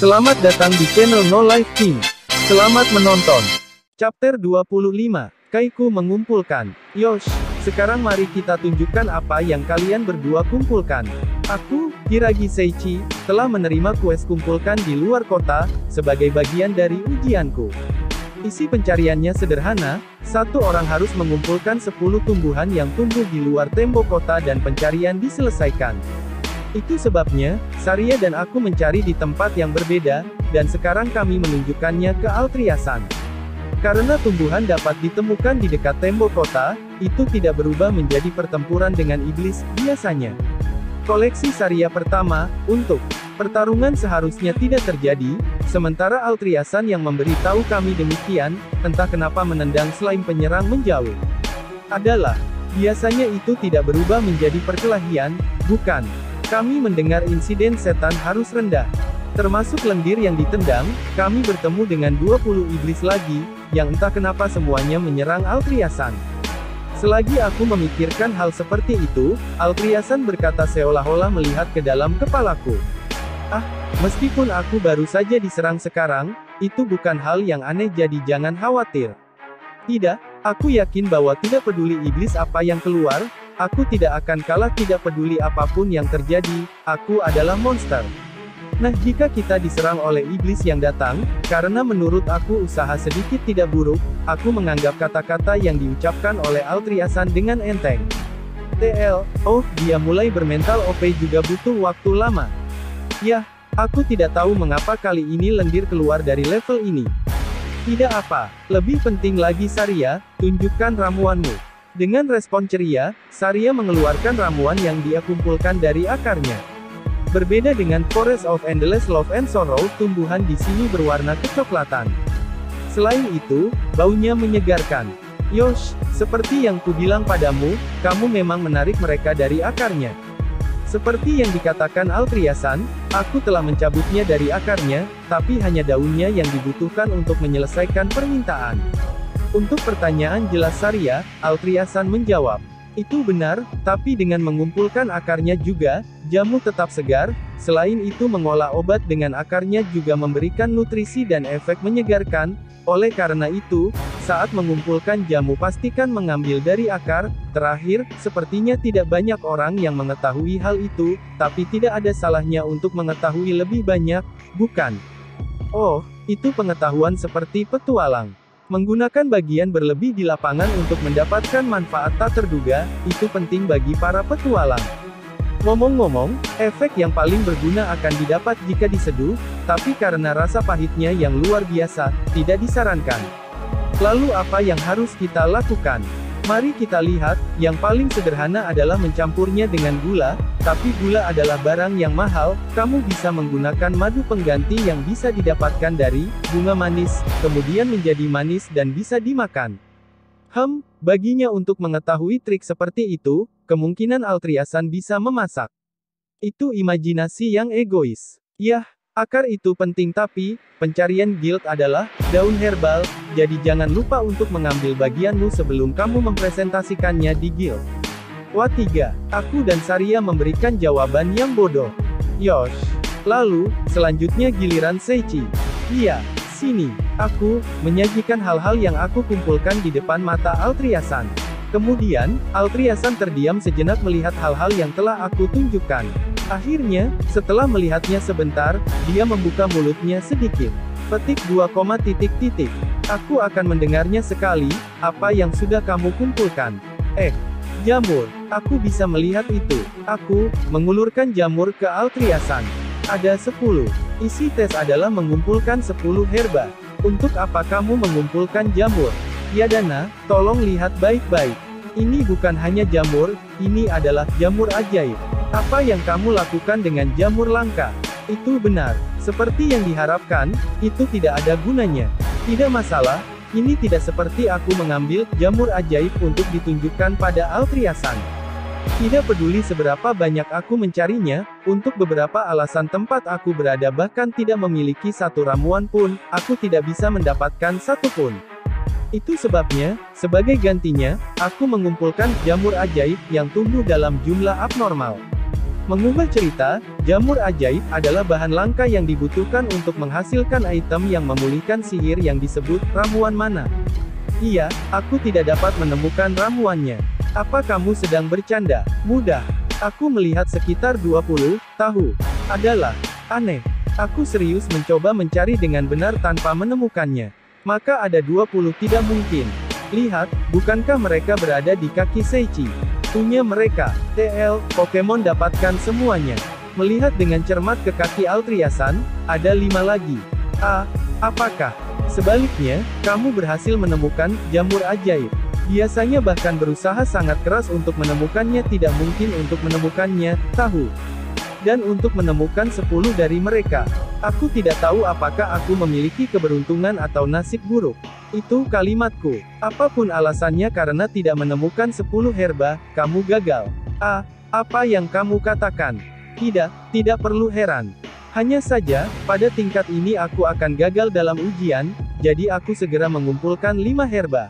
Selamat datang di channel No Life King. Selamat menonton. Chapter 25, Kaiku mengumpulkan. Yosh, sekarang mari kita tunjukkan apa yang kalian berdua kumpulkan. Aku, Hiragi Seichi, telah menerima kues kumpulkan di luar kota, sebagai bagian dari ujianku. Isi pencariannya sederhana, satu orang harus mengumpulkan 10 tumbuhan yang tumbuh di luar tembok kota dan pencarian diselesaikan. Itu sebabnya, Saria dan aku mencari di tempat yang berbeda, dan sekarang kami menunjukkannya ke Altriasan. Karena tumbuhan dapat ditemukan di dekat tembok kota, itu tidak berubah menjadi pertempuran dengan iblis, biasanya. Koleksi Saria pertama, untuk pertarungan seharusnya tidak terjadi, sementara Altriasan yang memberitahu kami demikian, entah kenapa menendang slime penyerang menjauh. Adalah, biasanya itu tidak berubah menjadi perkelahian, bukan? Kami mendengar insiden setan harus rendah. Termasuk lendir yang ditendang, kami bertemu dengan 20 iblis lagi, yang entah kenapa semuanya menyerang Altriasan. Selagi aku memikirkan hal seperti itu, Altriasan berkata seolah-olah melihat ke dalam kepalaku. Ah, meskipun aku baru saja diserang sekarang, itu bukan hal yang aneh jadi jangan khawatir. Tidak, aku yakin bahwa tidak peduli iblis apa yang keluar, aku tidak akan kalah tidak peduli apapun yang terjadi, aku adalah monster. Nah jika kita diserang oleh iblis yang datang, karena menurut aku usaha sedikit tidak buruk, aku menganggap kata-kata yang diucapkan oleh Altriasan dengan enteng. TL, oh, dia mulai bermental OP juga butuh waktu lama. Yah, aku tidak tahu mengapa kali ini lendir keluar dari level ini. Tidak apa, lebih penting lagi Saria, tunjukkan ramuanmu. Dengan respon ceria, Saria mengeluarkan ramuan yang dia kumpulkan dari akarnya. Berbeda dengan Forest of Endless Love and Sorrow, tumbuhan di sini berwarna kecoklatan. Selain itu, baunya menyegarkan. Yosh, seperti yang kubilang padamu, kamu memang menarik mereka dari akarnya. Seperti yang dikatakan Altriasan, aku telah mencabutnya dari akarnya, tapi hanya daunnya yang dibutuhkan untuk menyelesaikan permintaan. Untuk pertanyaan jelas Saria, Altriasan menjawab. Itu benar, tapi dengan mengumpulkan akarnya juga, jamu tetap segar, selain itu mengolah obat dengan akarnya juga memberikan nutrisi dan efek menyegarkan, oleh karena itu, saat mengumpulkan jamu pastikan mengambil dari akar. Terakhir, sepertinya tidak banyak orang yang mengetahui hal itu, tapi tidak ada salahnya untuk mengetahui lebih banyak, bukan? Oh, itu pengetahuan seperti petualang. Menggunakan bagian berlebih di lapangan untuk mendapatkan manfaat tak terduga, itu penting bagi para petualang. Ngomong-ngomong, efek yang paling berguna akan didapat jika diseduh, tapi karena rasa pahitnya yang luar biasa, tidak disarankan. Lalu apa yang harus kita lakukan? Mari kita lihat, yang paling sederhana adalah mencampurnya dengan gula, tapi gula adalah barang yang mahal, kamu bisa menggunakan madu pengganti yang bisa didapatkan dari bunga manis, kemudian menjadi manis dan bisa dimakan. Baginya untuk mengetahui trik seperti itu, kemungkinan Altriasan bisa memasak. Itu imajinasi yang egois. Yah, akar itu penting tapi, pencarian guild adalah daun herbal, jadi jangan lupa untuk mengambil bagianmu sebelum kamu mempresentasikannya di guild. Wah 3. Aku dan Saria memberikan jawaban yang bodoh. Yosh. Lalu, selanjutnya giliran Seichi. Iya, sini. Aku, menyajikan hal-hal yang aku kumpulkan di depan mata Altriasan. Kemudian, Altriasan terdiam sejenak melihat hal-hal yang telah aku tunjukkan. Akhirnya, setelah melihatnya sebentar, dia membuka mulutnya sedikit. Petik 2, titik. Aku akan mendengarnya sekali, apa yang sudah kamu kumpulkan. Jamur. Aku bisa melihat itu. Aku, mengulurkan jamur ke Altriasan. Ada 10. Isi tes adalah mengumpulkan 10 herba. Untuk apa kamu mengumpulkan jamur? Yadana, tolong lihat baik-baik. Ini bukan hanya jamur, ini adalah jamur ajaib. Apa yang kamu lakukan dengan jamur langka? Itu benar. Seperti yang diharapkan, itu tidak ada gunanya. Tidak masalah, ini tidak seperti aku mengambil jamur ajaib untuk ditunjukkan pada Altriasan. Tidak peduli seberapa banyak aku mencarinya, untuk beberapa alasan tempat aku berada bahkan tidak memiliki satu ramuan pun, aku tidak bisa mendapatkan satu pun. Itu sebabnya, sebagai gantinya, aku mengumpulkan jamur ajaib yang tumbuh dalam jumlah abnormal. Mengubah cerita, jamur ajaib adalah bahan langka yang dibutuhkan untuk menghasilkan item yang memulihkan sihir yang disebut ramuan mana. Iya, aku tidak dapat menemukan ramuannya. Apa kamu sedang bercanda? Mudah. Aku melihat sekitar 20 tahu. Adalah aneh. Aku serius mencoba mencari dengan benar tanpa menemukannya. Maka ada 20 tidak mungkin. Lihat, bukankah mereka berada di kaki Seichi? Punya mereka. TL, Pokemon dapatkan semuanya. Melihat dengan cermat ke kaki Altriasan, ada 5 lagi. Apakah? Sebaliknya, kamu berhasil menemukan jamur ajaib. Biasanya bahkan berusaha sangat keras untuk menemukannya tidak mungkin untuk menemukannya, tahu. Dan untuk menemukan 10 dari mereka. Aku tidak tahu apakah aku memiliki keberuntungan atau nasib buruk. Itu kalimatku. Apapun alasannya karena tidak menemukan 10 herba, kamu gagal. Apa yang kamu katakan? Tidak perlu heran. Hanya saja, pada tingkat ini aku akan gagal dalam ujian, jadi aku segera mengumpulkan 5 herba.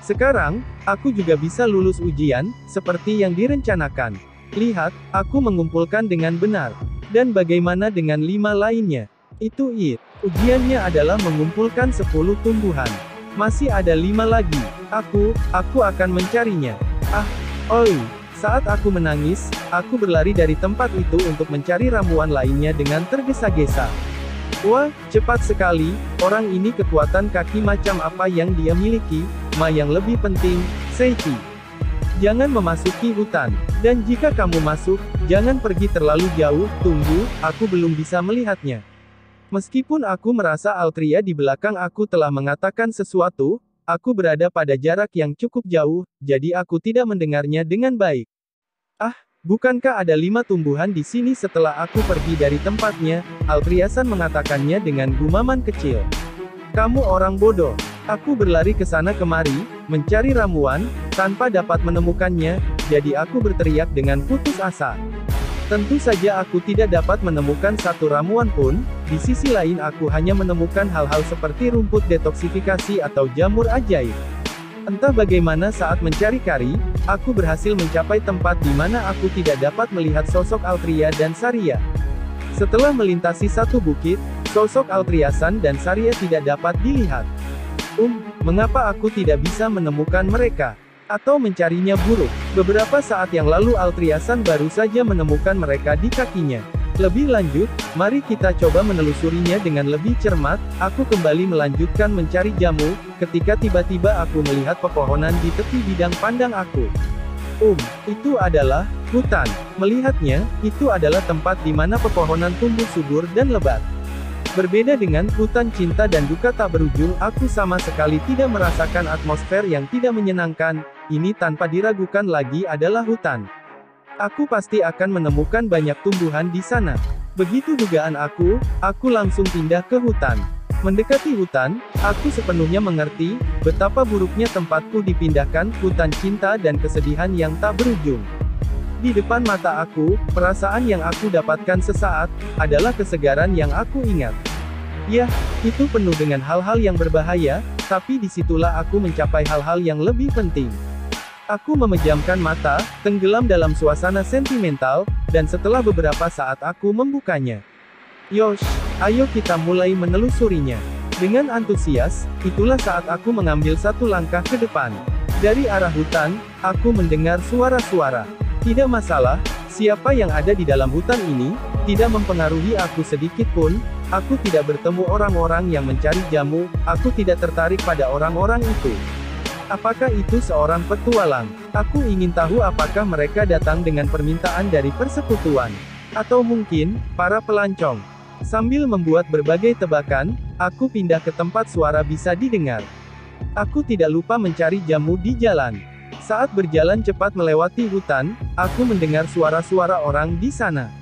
Sekarang, aku juga bisa lulus ujian, seperti yang direncanakan. Lihat, aku mengumpulkan dengan benar. Dan bagaimana dengan 5 lainnya? Itu ujiannya adalah mengumpulkan 10 tumbuhan. Masih ada 5 lagi. Aku akan mencarinya. Saat aku menangis, aku berlari dari tempat itu untuk mencari ramuan lainnya dengan tergesa-gesa. Wah, cepat sekali, orang ini kekuatan kaki macam apa yang dia miliki, yang lebih penting, Seichi. Jangan memasuki hutan. Dan jika kamu masuk, jangan pergi terlalu jauh, tunggu, aku belum bisa melihatnya. Meskipun aku merasa Altria di belakang aku telah mengatakan sesuatu, aku berada pada jarak yang cukup jauh, jadi aku tidak mendengarnya dengan baik. Bukankah ada 5 tumbuhan di sini setelah aku pergi dari tempatnya? Altriasan mengatakannya dengan gumaman kecil. Kamu orang bodoh. Aku berlari ke sana kemari, mencari ramuan, tanpa dapat menemukannya, jadi aku berteriak dengan putus asa. Tentu saja aku tidak dapat menemukan satu ramuan pun, di sisi lain aku hanya menemukan hal-hal seperti rumput detoksifikasi atau jamur ajaib. Entah bagaimana saat mencari kari, aku berhasil mencapai tempat di mana aku tidak dapat melihat sosok Altria dan Saria. Setelah melintasi satu bukit, sosok Altriasan dan Saria tidak dapat dilihat. Mengapa aku tidak bisa menemukan mereka? Atau mencarinya buruk? Beberapa saat yang lalu Altriasan baru saja menemukan mereka di kakinya. Lebih lanjut, mari kita coba menelusurinya dengan lebih cermat. Aku kembali melanjutkan mencari jamu, ketika tiba-tiba aku melihat pepohonan di tepi bidang pandang aku. Itu adalah hutan. Melihatnya, itu adalah tempat di mana pepohonan tumbuh subur dan lebat. Berbeda dengan hutan cinta dan duka tak berujung, aku sama sekali tidak merasakan atmosfer yang tidak menyenangkan. Ini tanpa diragukan lagi adalah hutan. Aku pasti akan menemukan banyak tumbuhan di sana. Begitu dugaan aku langsung pindah ke hutan. Mendekati hutan, aku sepenuhnya mengerti betapa buruknya tempatku dipindahkan, hutan cinta dan kesedihan yang tak berujung. Di depan mata aku, perasaan yang aku dapatkan sesaat adalah kesegaran yang aku ingat. Yah, itu penuh dengan hal-hal yang berbahaya, tapi disitulah aku mencapai hal-hal yang lebih penting. Aku memejamkan mata, tenggelam dalam suasana sentimental, dan setelah beberapa saat aku membukanya. Yosh, ayo kita mulai menelusurinya. Dengan antusias, itulah saat aku mengambil satu langkah ke depan. Dari arah hutan, aku mendengar suara-suara. Tidak masalah, siapa yang ada di dalam hutan ini, tidak mempengaruhi aku sedikit pun. Aku tidak bertemu orang-orang yang mencari jamu, aku tidak tertarik pada orang-orang itu. Apakah itu seorang petualang? Aku ingin tahu apakah mereka datang dengan permintaan dari persekutuan. Atau mungkin, para pelancong. Sambil membuat berbagai tebakan, aku pindah ke tempat suara bisa didengar. Aku tidak lupa mencari jamu di jalan. Saat berjalan cepat melewati hutan, aku mendengar suara-suara orang di sana.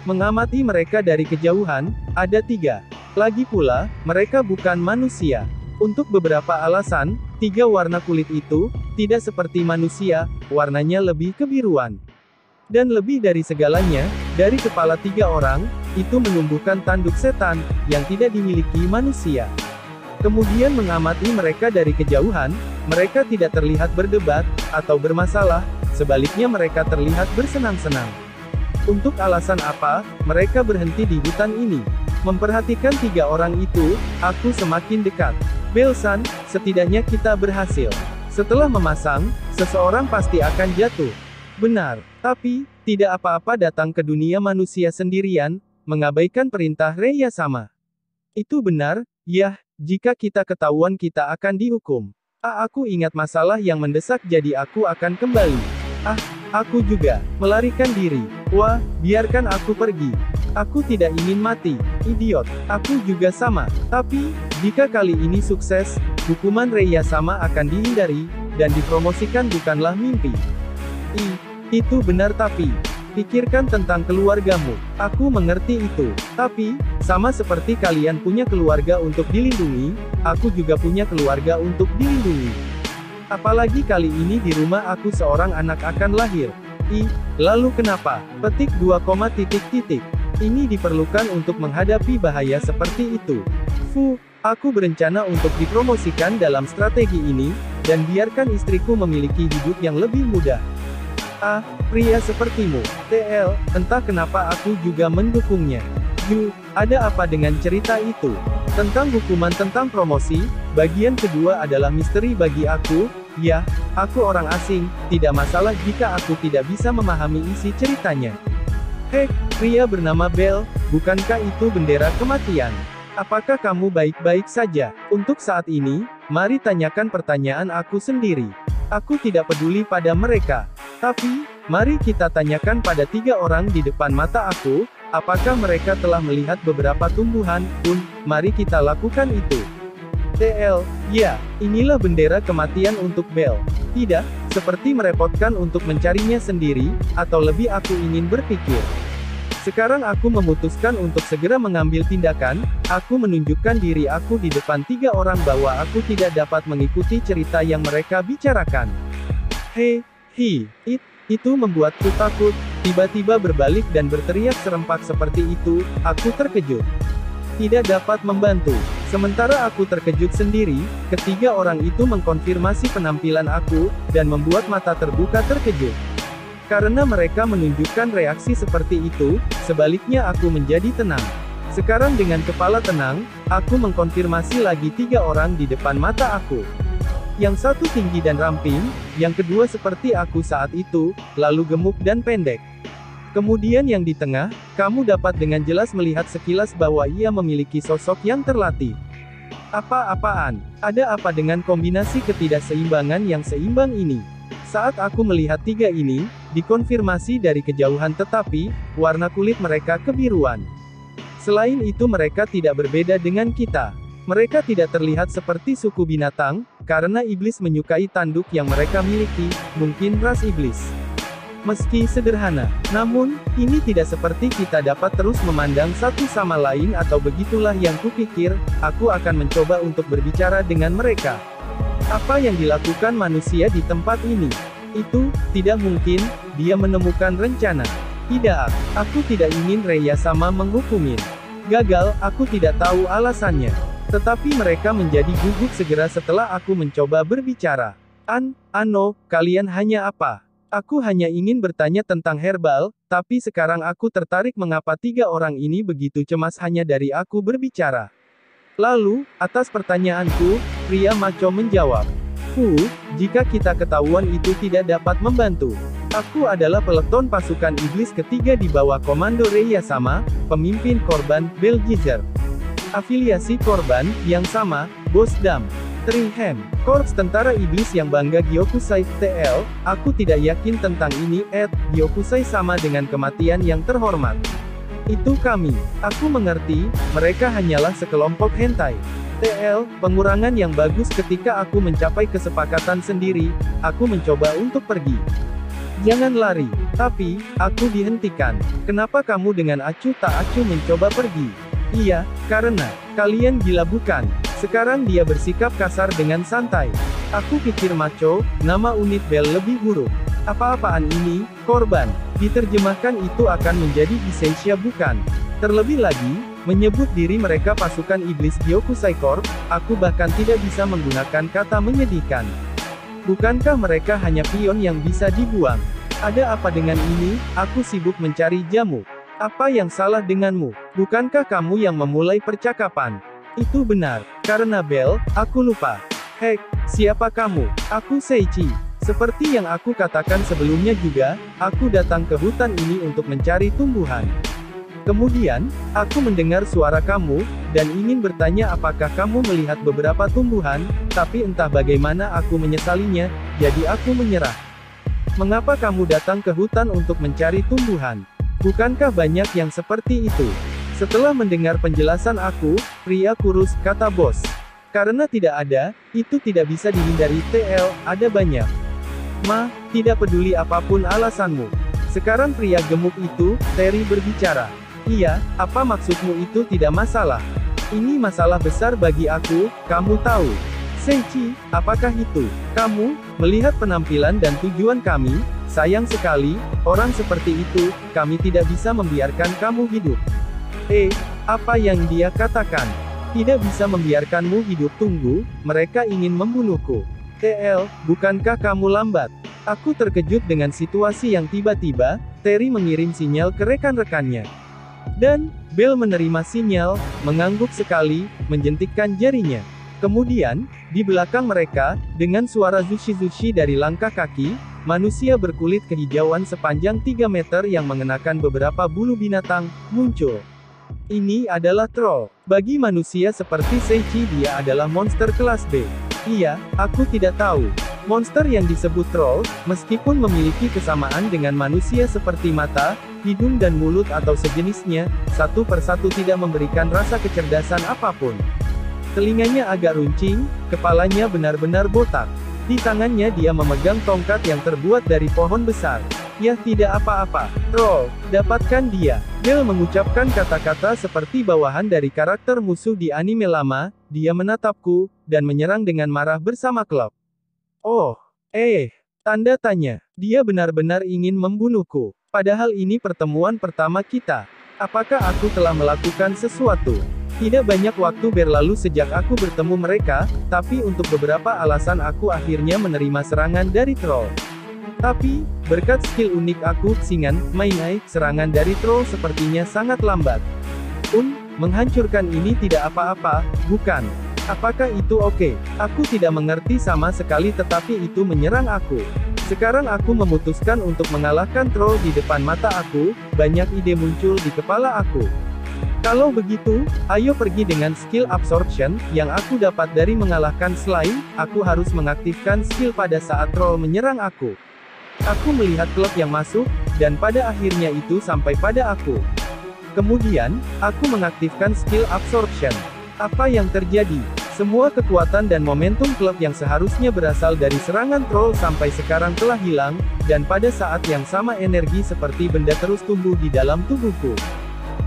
Mengamati mereka dari kejauhan, ada 3. Lagi pula, mereka bukan manusia. Untuk beberapa alasan, 3 warna kulit itu tidak seperti manusia, warnanya lebih kebiruan. Dan lebih dari segalanya, dari kepala 3 orang, itu menumbuhkan tanduk setan, yang tidak dimiliki manusia. Kemudian mengamati mereka dari kejauhan, mereka tidak terlihat berdebat, atau bermasalah, sebaliknya mereka terlihat bersenang-senang. Untuk alasan apa, mereka berhenti di hutan ini. Memperhatikan 3 orang itu, aku semakin dekat. Bel-san, setidaknya kita berhasil. Setelah memasang, seseorang pasti akan jatuh. Benar, tapi, tidak apa-apa datang ke dunia manusia sendirian, mengabaikan perintah Raya sama. Itu benar, yah, jika kita ketahuan kita akan dihukum. Aku ingat masalah yang mendesak jadi aku akan kembali. Aku juga, melarikan diri. Wah, biarkan aku pergi. Aku tidak ingin mati, idiot. Aku juga sama. Tapi, jika kali ini sukses, hukuman Raya sama akan dihindari, dan dipromosikan bukanlah mimpi. Itu benar tapi, pikirkan tentang keluargamu. Aku mengerti itu. Tapi, sama seperti kalian punya keluarga untuk dilindungi, aku juga punya keluarga untuk dilindungi. Apalagi kali ini di rumah aku seorang anak akan lahir. Lalu kenapa? Petik 2, titik. Ini diperlukan untuk menghadapi bahaya seperti itu. Aku berencana untuk dipromosikan dalam strategi ini, dan biarkan istriku memiliki hidup yang lebih mudah. Pria sepertimu, TL, entah kenapa aku juga mendukungnya. Ada apa dengan cerita itu? Tentang hukuman tentang promosi, bagian kedua adalah misteri bagi aku. Yah, aku orang asing, tidak masalah jika aku tidak bisa memahami isi ceritanya. Pria bernama Bel, bukankah itu bendera kematian? Apakah kamu baik-baik saja? Untuk saat ini, mari tanyakan pertanyaan aku sendiri. Aku tidak peduli pada mereka. Tapi, mari kita tanyakan pada 3 orang di depan mata aku, apakah mereka telah melihat beberapa tumbuhan, mari kita lakukan itu. TL, ya, inilah bendera kematian untuk Bel. Tidak, seperti merepotkan untuk mencarinya sendiri, atau lebih aku ingin berpikir. Sekarang aku memutuskan untuk segera mengambil tindakan, aku menunjukkan diri aku di depan 3 orang bahwa aku tidak dapat mengikuti cerita yang mereka bicarakan. Itu membuatku takut, tiba-tiba berbalik dan berteriak serempak seperti itu, aku terkejut. Tidak dapat membantu. Sementara aku terkejut sendiri, ketiga orang itu mengkonfirmasi penampilan aku, dan membuat mata terbuka terkejut. Karena mereka menunjukkan reaksi seperti itu, sebaliknya aku menjadi tenang. Sekarang dengan kepala tenang, aku mengkonfirmasi lagi 3 orang di depan mata aku. Yang satu tinggi dan ramping, yang kedua seperti aku saat itu, lalu gemuk dan pendek. Kemudian yang di tengah, kamu dapat dengan jelas melihat sekilas bahwa ia memiliki sosok yang terlatih. Apa-apaan? Ada apa dengan kombinasi ketidakseimbangan yang seimbang ini? Saat aku melihat 3 ini, dikonfirmasi dari kejauhan tetapi, warna kulit mereka kebiruan. Selain itu mereka tidak berbeda dengan kita. Mereka tidak terlihat seperti suku binatang, karena iblis menyukai tanduk yang mereka miliki, mungkin ras iblis. Meski sederhana, namun, ini tidak seperti kita dapat terus memandang satu sama lain atau begitulah yang kupikir, aku akan mencoba untuk berbicara dengan mereka. Apa yang dilakukan manusia di tempat ini? Itu, tidak mungkin, dia menemukan rencana. Tidak, aku tidak ingin Raya sama menghukumin. Gagal, aku tidak tahu alasannya. Tetapi mereka menjadi gugup segera setelah aku mencoba berbicara. Kalian hanya apa? Aku hanya ingin bertanya tentang herbal, tapi sekarang aku tertarik mengapa 3 orang ini begitu cemas hanya dari aku berbicara. Lalu, atas pertanyaanku, pria maco menjawab. Jika kita ketahuan itu tidak dapat membantu. Aku adalah peleton pasukan iblis ketiga di bawah komando Raya sama, pemimpin korban, Belgizer. Afiliasi korban, yang sama, Bos Dam. Tringham, Korps Tentara Iblis yang bangga Gyokusai, TL, aku tidak yakin tentang ini, Gyokusai sama dengan kematian yang terhormat. Itu kami. Aku mengerti, mereka hanyalah sekelompok hentai. TL, pengurangan yang bagus ketika aku mencapai kesepakatan sendiri, aku mencoba untuk pergi. Jangan lari. Tapi, aku dihentikan. Kenapa kamu dengan acuh tak acuh mencoba pergi? Iya, karena, kalian gila bukan? Sekarang dia bersikap kasar dengan santai. Aku pikir maco, nama unit Bel lebih buruk. Apa-apaan ini, korban? Diterjemahkan itu akan menjadi Iseisha bukan? Terlebih lagi, menyebut diri mereka pasukan iblis Gyokusai Corps, aku bahkan tidak bisa menggunakan kata menyedihkan. Bukankah mereka hanya pion yang bisa dibuang? Ada apa dengan ini? Aku sibuk mencari jamu. Apa yang salah denganmu? Bukankah kamu yang memulai percakapan? Itu benar. Karena Bell, aku lupa. Hek, siapa kamu? Aku Seichi. Seperti yang aku katakan sebelumnya juga, aku datang ke hutan ini untuk mencari tumbuhan. Kemudian, aku mendengar suara kamu, dan ingin bertanya apakah kamu melihat beberapa tumbuhan, tapi entah bagaimana aku menyesalinya, jadi aku menyerah. Mengapa kamu datang ke hutan untuk mencari tumbuhan? Bukankah banyak yang seperti itu? Setelah mendengar penjelasan aku, pria kurus, kata bos. Karena tidak ada, itu tidak bisa dihindari TL, ada banyak. Tidak peduli apapun alasanmu. Sekarang pria gemuk itu, Terry berbicara. Iya, apa maksudmu itu tidak masalah. Ini masalah besar bagi aku, kamu tahu. Seichi, apakah itu? Kamu, melihat penampilan dan tujuan kami, sayang sekali, orang seperti itu, kami tidak bisa membiarkan kamu hidup. Apa yang dia katakan? Tidak bisa membiarkanmu hidup. Tunggu, mereka ingin membunuhku. TL, bukankah kamu lambat? Aku terkejut dengan situasi yang tiba-tiba, Terry mengirim sinyal ke rekan-rekannya. Dan, Bell menerima sinyal, mengangguk sekali, menjentikkan jarinya. Kemudian, di belakang mereka, dengan suara zushi-zushi dari langkah kaki, manusia berkulit kehijauan sepanjang 3 meter yang mengenakan beberapa bulu binatang, muncul. Ini adalah troll. Bagi manusia seperti Seichi dia adalah monster kelas B. Iya, aku tidak tahu. Monster yang disebut troll, meskipun memiliki kesamaan dengan manusia seperti mata, hidung dan mulut atau sejenisnya, satu persatu tidak memberikan rasa kecerdasan apapun. Telinganya agak runcing, kepalanya benar-benar botak. Di tangannya dia memegang tongkat yang terbuat dari pohon besar. Ya tidak apa-apa, troll, dapatkan dia. Bell mengucapkan kata-kata seperti bawahan dari karakter musuh di anime lama, dia menatapku, dan menyerang dengan marah bersama klub. Oh, tanda tanya, dia benar-benar ingin membunuhku. Padahal ini pertemuan pertama kita. Apakah aku telah melakukan sesuatu? Tidak banyak waktu berlalu sejak aku bertemu mereka, tapi untuk beberapa alasan aku akhirnya menerima serangan dari troll. Tapi, berkat skill unik aku, Singan, Mainai, serangan dari troll sepertinya sangat lambat. Menghancurkan ini tidak apa-apa, bukan? Apakah itu oke? Aku tidak mengerti sama sekali tetapi itu menyerang aku. Sekarang aku memutuskan untuk mengalahkan troll di depan mata aku, banyak ide muncul di kepala aku. Kalau begitu, ayo pergi dengan skill absorption, yang aku dapat dari mengalahkan slime, aku harus mengaktifkan skill pada saat troll menyerang aku. Aku melihat klub yang masuk, dan pada akhirnya itu sampai pada aku. Kemudian, aku mengaktifkan skill absorption. Apa yang terjadi? Semua kekuatan dan momentum klub yang seharusnya berasal dari serangan troll sampai sekarang telah hilang, dan pada saat yang sama energi seperti benda terus tumbuh di dalam tubuhku.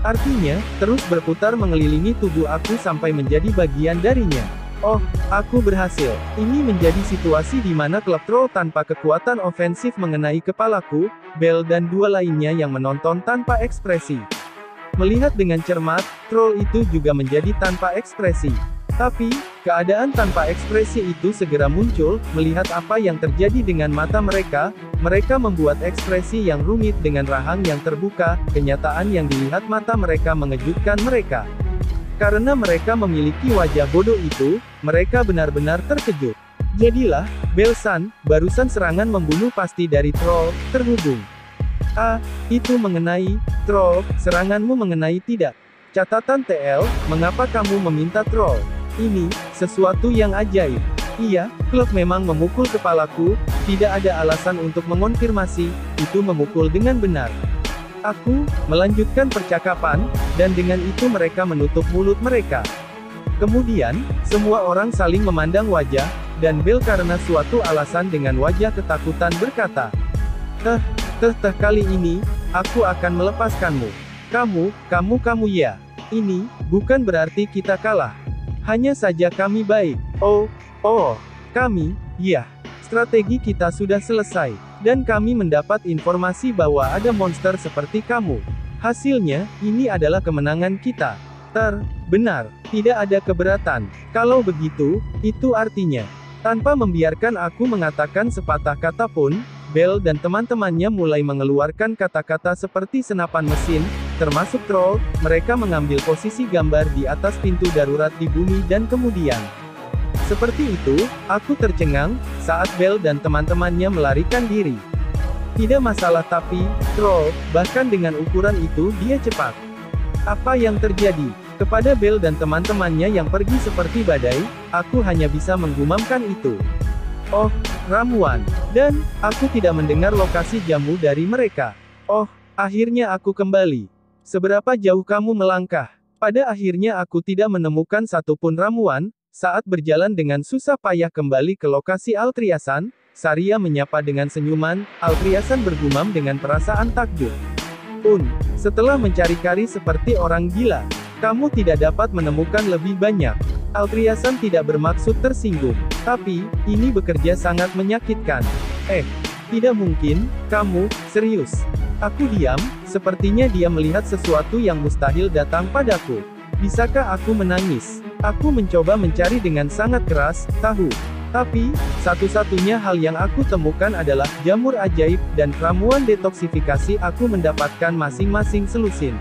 Artinya, terus berputar mengelilingi tubuh aku sampai menjadi bagian darinya. Oh, aku berhasil. Ini menjadi situasi di mana klub troll tanpa kekuatan ofensif mengenai kepalaku, Bell dan dua lainnya yang menonton tanpa ekspresi. Melihat dengan cermat, troll itu juga menjadi tanpa ekspresi. Tapi, keadaan tanpa ekspresi itu segera muncul, melihat apa yang terjadi dengan mata mereka, mereka membuat ekspresi yang rumit dengan rahang yang terbuka, kenyataan yang dilihat mata mereka mengejutkan mereka. Karena mereka memiliki wajah bodoh itu, mereka benar-benar terkejut. Jadilah, Bell-san, barusan serangan membunuh pasti dari troll, terhubung. Itu mengenai, troll, seranganmu mengenai tidak. Catatan TL, mengapa kamu meminta troll? Ini, sesuatu yang ajaib. Iya, klub memang memukul kepalaku, tidak ada alasan untuk mengonfirmasi, itu memukul dengan benar. Aku melanjutkan percakapan, dan dengan itu mereka menutup mulut mereka. Kemudian, semua orang saling memandang wajah, dan Bell karena suatu alasan dengan wajah ketakutan berkata, kali ini, aku akan melepaskanmu. Kamu ya. Ini, bukan berarti kita kalah. Hanya saja kami baik. Kami, ya. Strategi kita sudah selesai. Dan kami mendapat informasi bahwa ada monster seperti kamu. Hasilnya, ini adalah kemenangan kita. Benar. Tidak ada keberatan. Kalau begitu, itu artinya, tanpa membiarkan aku mengatakan sepatah kata pun, Belle dan teman-temannya mulai mengeluarkan kata-kata seperti senapan mesin, termasuk troll. Mereka mengambil posisi gambar di atas pintu darurat di bumi dan kemudian. Seperti itu, aku tercengang, saat Belle dan teman-temannya melarikan diri. Tidak masalah tapi, troll, bahkan dengan ukuran itu dia cepat. Apa yang terjadi? Kepada Belle dan teman-temannya yang pergi seperti badai, aku hanya bisa menggumamkan itu. Oh, ramuan. Dan, aku tidak mendengar lokasi jamu dari mereka. Oh, akhirnya aku kembali. Seberapa jauh kamu melangkah? Pada akhirnya aku tidak menemukan satupun ramuan. Saat berjalan dengan susah payah kembali ke lokasi Altriasan, Saria menyapa dengan senyuman. Altriasan bergumam dengan perasaan takjub. Setelah mencari-cari seperti orang gila, kamu tidak dapat menemukan lebih banyak. Altriasan tidak bermaksud tersinggung, tapi, ini bekerja sangat menyakitkan. Tidak mungkin, kamu, serius. Aku diam, sepertinya dia melihat sesuatu yang mustahil datang padaku. Bisakah aku menangis? Aku mencoba mencari dengan sangat keras, tahu. Tapi, satu-satunya hal yang aku temukan adalah jamur ajaib, dan ramuan detoksifikasi aku mendapatkan masing-masing selusin.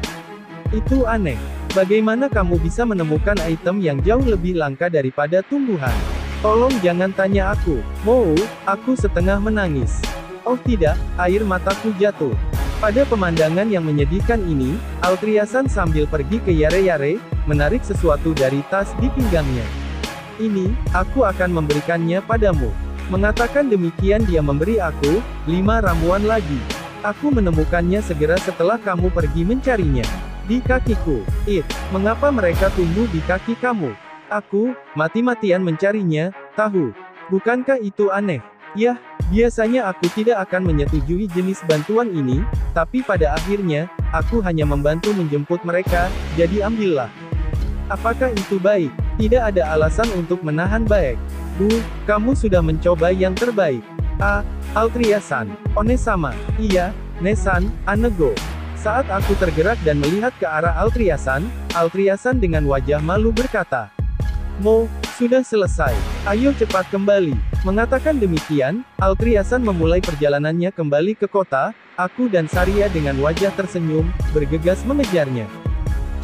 Itu aneh. Bagaimana kamu bisa menemukan item yang jauh lebih langka daripada tumbuhan? Tolong jangan tanya aku. Aku setengah menangis. Oh tidak, air mataku jatuh. Pada pemandangan yang menyedihkan ini, Altriasan sambil pergi ke Yare-Yare, menarik sesuatu dari tas di pinggangnya. Ini, aku akan memberikannya padamu. Mengatakan demikian dia memberi aku 5 ramuan lagi. Aku menemukannya segera setelah kamu pergi mencarinya. Di kakiku. Mengapa mereka tumbuh di kaki kamu? Aku, mati-matian mencarinya, tahu. Bukankah itu aneh? Yah, biasanya aku tidak akan menyetujui jenis bantuan ini, tapi pada akhirnya, aku hanya membantu menjemput mereka, jadi ambillah. Apakah itu baik? Tidak ada alasan untuk menahan baik. Kamu sudah mencoba yang terbaik. Altriasan. Onesama. Iya, Nesan, Anego. Saat aku tergerak dan melihat ke arah Altriasan, Altriasan dengan wajah malu berkata, sudah selesai. Ayo cepat kembali. Mengatakan demikian, Altriasan memulai perjalanannya kembali ke kota. Aku dan Saria dengan wajah tersenyum, bergegas mengejarnya.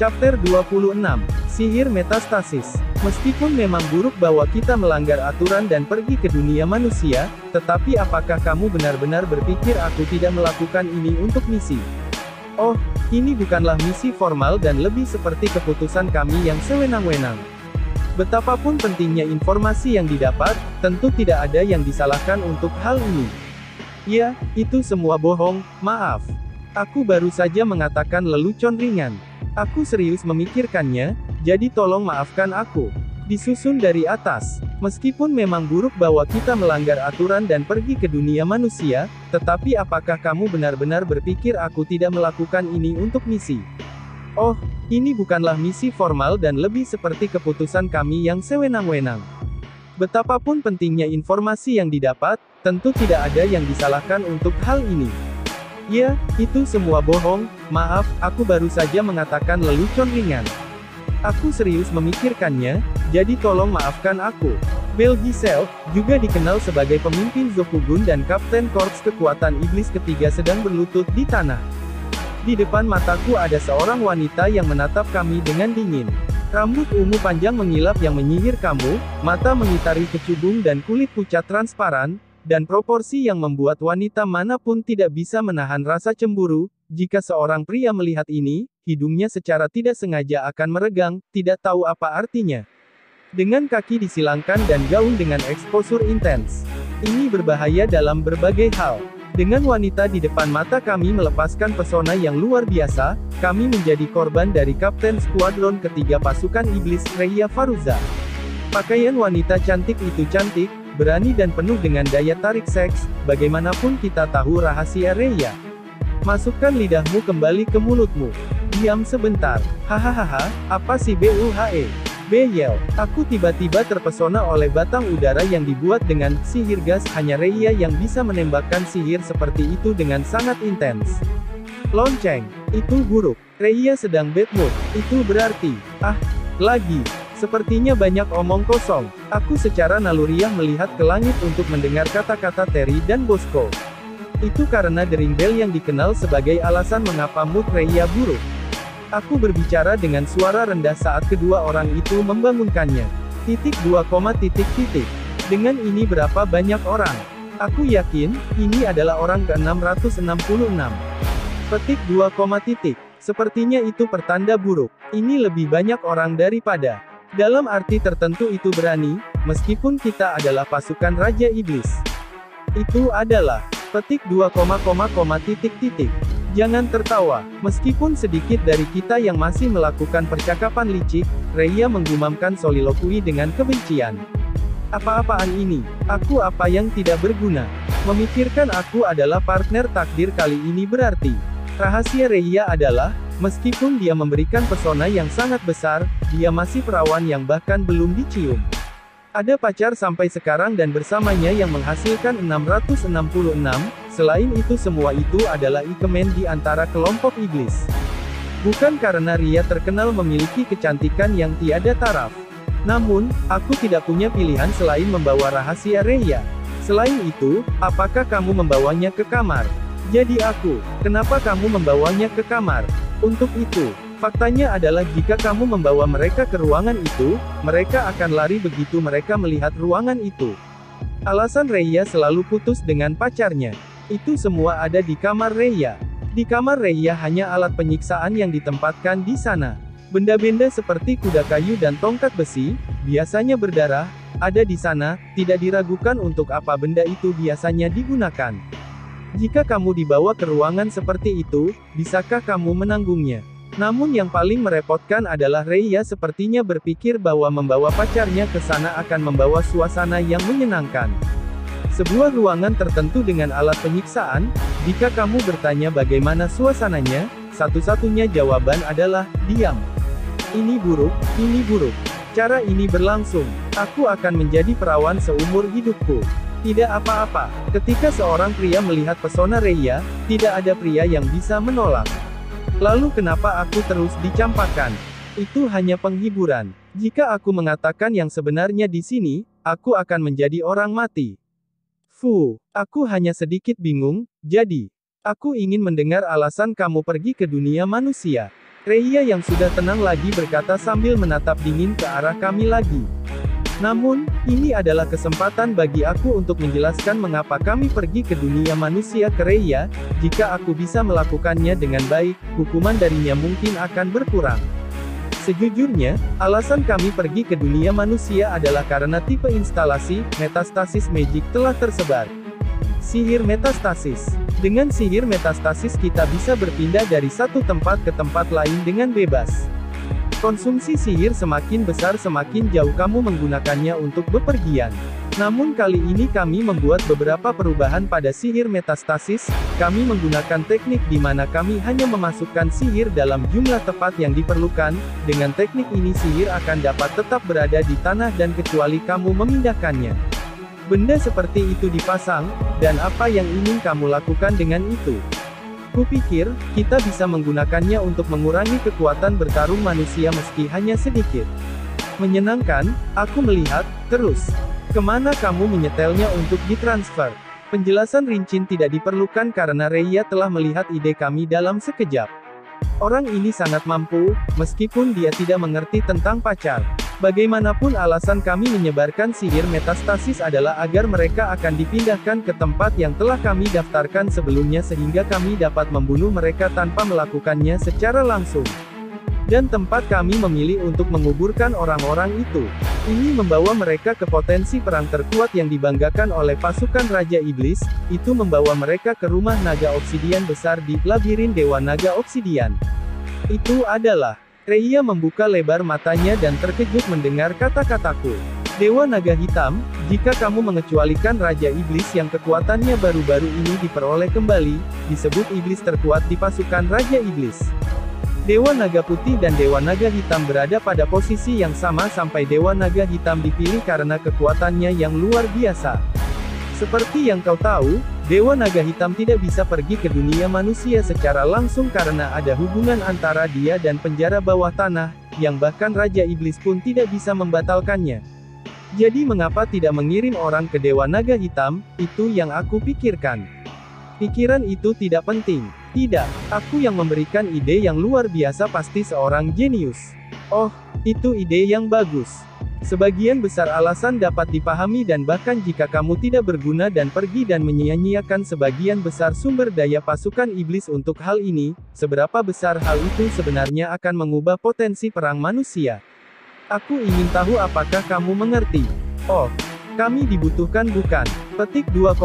Chapter 26. Sihir Metastasis. Meskipun memang buruk bahwa kita melanggar aturan dan pergi ke dunia manusia, tetapi apakah kamu benar-benar berpikir aku tidak melakukan ini untuk misi? Oh, ini bukanlah misi formal dan lebih seperti keputusan kami yang sewenang-wenang. Betapapun pentingnya informasi yang didapat, tentu tidak ada yang disalahkan untuk hal ini. Ya, itu semua bohong, maaf. Aku baru saja mengatakan lelucon ringan. Aku serius memikirkannya, jadi tolong maafkan aku. Disusun dari atas. Meskipun memang buruk bahwa kita melanggar aturan dan pergi ke dunia manusia, tetapi apakah kamu benar-benar berpikir aku tidak melakukan ini untuk misi? Oh, ini bukanlah misi formal dan lebih seperti keputusan kami yang sewenang-wenang. Betapapun pentingnya informasi yang didapat, tentu tidak ada yang disalahkan untuk hal ini. Ya, itu semua bohong, maaf, aku baru saja mengatakan lelucon ringan. Aku serius memikirkannya, jadi tolong maafkan aku. Belle Giselle, juga dikenal sebagai pemimpin Zokugun dan Kapten Korps Kekuatan Iblis Ketiga sedang berlutut di tanah. Di depan mataku ada seorang wanita yang menatap kami dengan dingin. Rambut ungu panjang mengilap yang menyihir kamu, mata mengitari kecubung dan kulit pucat transparan, dan proporsi yang membuat wanita manapun tidak bisa menahan rasa cemburu. Jika seorang pria melihat ini, hidungnya secara tidak sengaja akan meregang, tidak tahu apa artinya. Dengan kaki disilangkan dan gaun dengan eksposur intens. Ini berbahaya dalam berbagai hal. Dengan wanita di depan mata kami melepaskan pesona yang luar biasa, kami menjadi korban dari Kapten Skuadron Ketiga Pasukan Iblis, Reya Faruza. Pakaian wanita cantik itu cantik, berani dan penuh dengan daya tarik seks, bagaimanapun kita tahu rahasia Reya. Masukkan lidahmu kembali ke mulutmu. Diam sebentar. Hahaha, apa sih BUHE? Beyel. Aku tiba-tiba terpesona oleh batang udara yang dibuat dengan sihir gas. Hanya Reya yang bisa menembakkan sihir seperti itu dengan sangat intens. Lonceng. Itu buruk. Reya sedang bad mood. Itu berarti, lagi. Sepertinya banyak omong kosong. Aku secara naluriah melihat ke langit untuk mendengar kata-kata Terry dan Bosco. Itu karena dering bell yang dikenal sebagai alasan mengapa mood Rhea buruk. Aku berbicara dengan suara rendah saat kedua orang itu membangunkannya. Dengan ini berapa banyak orang? Aku yakin, ini adalah orang ke-666. Sepertinya itu pertanda buruk. Ini lebih banyak orang daripada. Dalam arti tertentu itu berani, meskipun kita adalah pasukan Raja Iblis. Itu adalah. Jangan tertawa. Meskipun sedikit dari kita yang masih melakukan percakapan licik, Rhea menggumamkan soliloquy dengan kebencian. Apa-apaan ini? Aku apa yang tidak berguna? Memikirkan aku adalah partner takdir kali ini berarti. Rahasia Rhea adalah, meskipun dia memberikan pesona yang sangat besar, dia masih perawan yang bahkan belum dicium. Ada pacar sampai sekarang dan bersamanya yang menghasilkan 666, selain itu semua itu adalah ikemen di antara kelompok iblis. Bukan karena Rhea terkenal memiliki kecantikan yang tiada taraf. Namun, aku tidak punya pilihan selain membawa rahasia Rhea. Selain itu, apakah kamu membawanya ke kamar? Jadi kenapa kamu membawanya ke kamar? Untuk itu, faktanya adalah jika kamu membawa mereka ke ruangan itu, mereka akan lari begitu mereka melihat ruangan itu. Alasan Rhea selalu putus dengan pacarnya. Itu semua ada di kamar Rhea. Di kamar Rhea hanya alat penyiksaan yang ditempatkan di sana. Benda-benda seperti kuda kayu dan tongkat besi, biasanya berdarah, ada di sana, tidak diragukan untuk apa benda itu biasanya digunakan. Jika kamu dibawa ke ruangan seperti itu, bisakah kamu menanggungnya? Namun yang paling merepotkan adalah Rhea sepertinya berpikir bahwa membawa pacarnya ke sana akan membawa suasana yang menyenangkan. Sebuah ruangan tertentu dengan alat penyiksaan, jika kamu bertanya bagaimana suasananya, satu-satunya jawaban adalah, diam. Ini buruk, cara ini berlangsung. Aku akan menjadi perawan seumur hidupku. Tidak apa-apa, ketika seorang pria melihat pesona Rhea, tidak ada pria yang bisa menolak. Lalu kenapa aku terus dicampakkan? Itu hanya penghiburan. Jika aku mengatakan yang sebenarnya di sini, aku akan menjadi orang mati. Aku hanya sedikit bingung, jadi, aku ingin mendengar alasan kamu pergi ke dunia manusia. Rhea yang sudah tenang lagi berkata sambil menatap dingin ke arah kami lagi. Namun, ini adalah kesempatan bagi aku untuk menjelaskan mengapa kami pergi ke dunia manusia ke Rhea. Jika aku bisa melakukannya dengan baik, hukuman darinya mungkin akan berkurang. Sejujurnya, alasan kami pergi ke dunia manusia adalah karena tipe instalasi, metastasis magic telah tersebar. Sihir metastasis. Dengan sihir metastasis kita bisa berpindah dari satu tempat ke tempat lain dengan bebas. Konsumsi sihir semakin besar semakin jauh kamu menggunakannya untuk bepergian. Namun kali ini kami membuat beberapa perubahan pada sihir metastasis. Kami menggunakan teknik di mana kami hanya memasukkan sihir dalam jumlah tepat yang diperlukan. Dengan teknik ini sihir akan dapat tetap berada di tanah dan kecuali kamu memindahkannya. Benda seperti itu dipasang, dan apa yang ingin kamu lakukan dengan itu? Kupikir, kita bisa menggunakannya untuk mengurangi kekuatan bertarung manusia meski hanya sedikit. Menyenangkan, aku melihat, terus. Kemana kamu menyetelnya untuk ditransfer? Penjelasan rinci tidak diperlukan karena Rhea telah melihat ide kami dalam sekejap. Orang ini sangat mampu, meskipun dia tidak mengerti tentang pacar. Bagaimanapun alasan kami menyebarkan sihir metastasis adalah agar mereka akan dipindahkan ke tempat yang telah kami daftarkan sebelumnya sehingga kami dapat membunuh mereka tanpa melakukannya secara langsung. Dan tempat kami memilih untuk menguburkan orang-orang itu. Ini membawa mereka ke potensi perang terkuat yang dibanggakan oleh pasukan Raja Iblis, itu membawa mereka ke rumah naga obsidian besar di labirin Dewa Naga Obsidian. Itu adalah. Rhea membuka lebar matanya dan terkejut mendengar kata-kataku. Dewa Naga Hitam, jika kamu mengecualikan Raja Iblis yang kekuatannya baru-baru ini diperoleh kembali, disebut iblis terkuat di pasukan Raja Iblis. Dewa Naga Putih dan Dewa Naga Hitam berada pada posisi yang sama sampai Dewa Naga Hitam dipilih karena kekuatannya yang luar biasa. Seperti yang kau tahu, Dewa Naga Hitam tidak bisa pergi ke dunia manusia secara langsung karena ada hubungan antara dia dan penjara bawah tanah, yang bahkan Raja Iblis pun tidak bisa membatalkannya. Jadi mengapa tidak mengirim orang ke Dewa Naga Hitam, itu yang aku pikirkan. Pikiran itu tidak penting. Tidak, aku yang memberikan ide yang luar biasa pasti seorang jenius. Oh, itu ide yang bagus. Sebagian besar alasan dapat dipahami dan bahkan jika kamu tidak berguna dan pergi dan menyia-nyiakan sebagian besar sumber daya pasukan iblis untuk hal ini, seberapa besar hal itu sebenarnya akan mengubah potensi perang manusia. Aku ingin tahu apakah kamu mengerti. Oh, kami dibutuhkan bukan. Petik 2,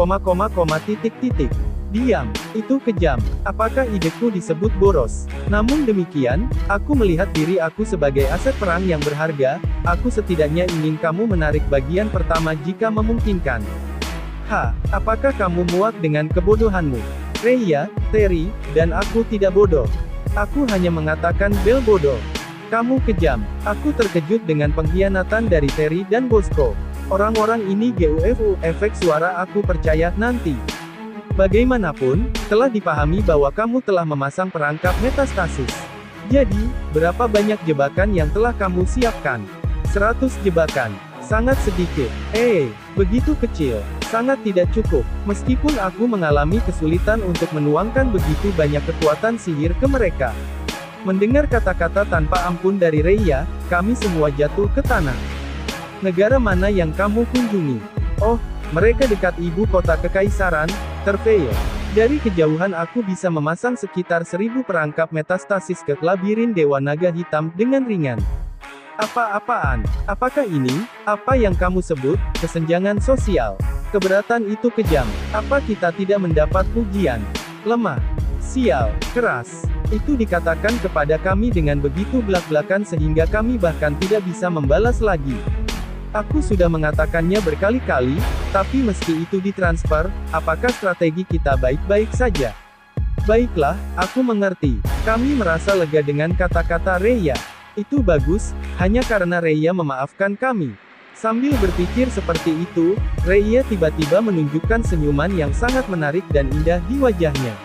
titik. Diam, itu kejam. Apakah ideku disebut boros? Namun demikian, aku melihat diri aku sebagai aset perang yang berharga. Aku setidaknya ingin kamu menarik bagian pertama jika memungkinkan. Apakah kamu muak dengan kebodohanmu? Rhea, Terry, dan aku tidak bodoh. Aku hanya mengatakan Bel bodoh. Kamu kejam. Aku terkejut dengan pengkhianatan dari Terry dan Bosco. Orang-orang ini GUFU, efek suara aku percaya, nanti. Bagaimanapun, telah dipahami bahwa kamu telah memasang perangkap metastasis. Jadi, berapa banyak jebakan yang telah kamu siapkan? 100 jebakan. Sangat sedikit. Begitu kecil. Sangat tidak cukup. Meskipun aku mengalami kesulitan untuk menuangkan begitu banyak kekuatan sihir ke mereka. Mendengar kata-kata tanpa ampun dari Rhea, kami semua jatuh ke tanah. Negara mana yang kamu kunjungi? Oh, mereka dekat ibu kota kekaisaran, Terveil. Dari kejauhan aku bisa memasang sekitar 1000 perangkap metastasis ke labirin Dewa Naga Hitam dengan ringan. Apa-apaan? Apakah ini, apa yang kamu sebut, kesenjangan sosial? Keberatan itu kejam. Apa kita tidak mendapat pujian? Lemah. Sial. Keras. Itu dikatakan kepada kami dengan begitu belak-belakan sehingga kami bahkan tidak bisa membalas lagi. Aku sudah mengatakannya berkali-kali, tapi meski itu ditransfer, apakah strategi kita baik-baik saja? Baiklah, aku mengerti. Kami merasa lega dengan kata-kata Rhea. Itu bagus, hanya karena Rhea memaafkan kami. Sambil berpikir seperti itu, Rhea tiba-tiba menunjukkan senyuman yang sangat menarik dan indah di wajahnya.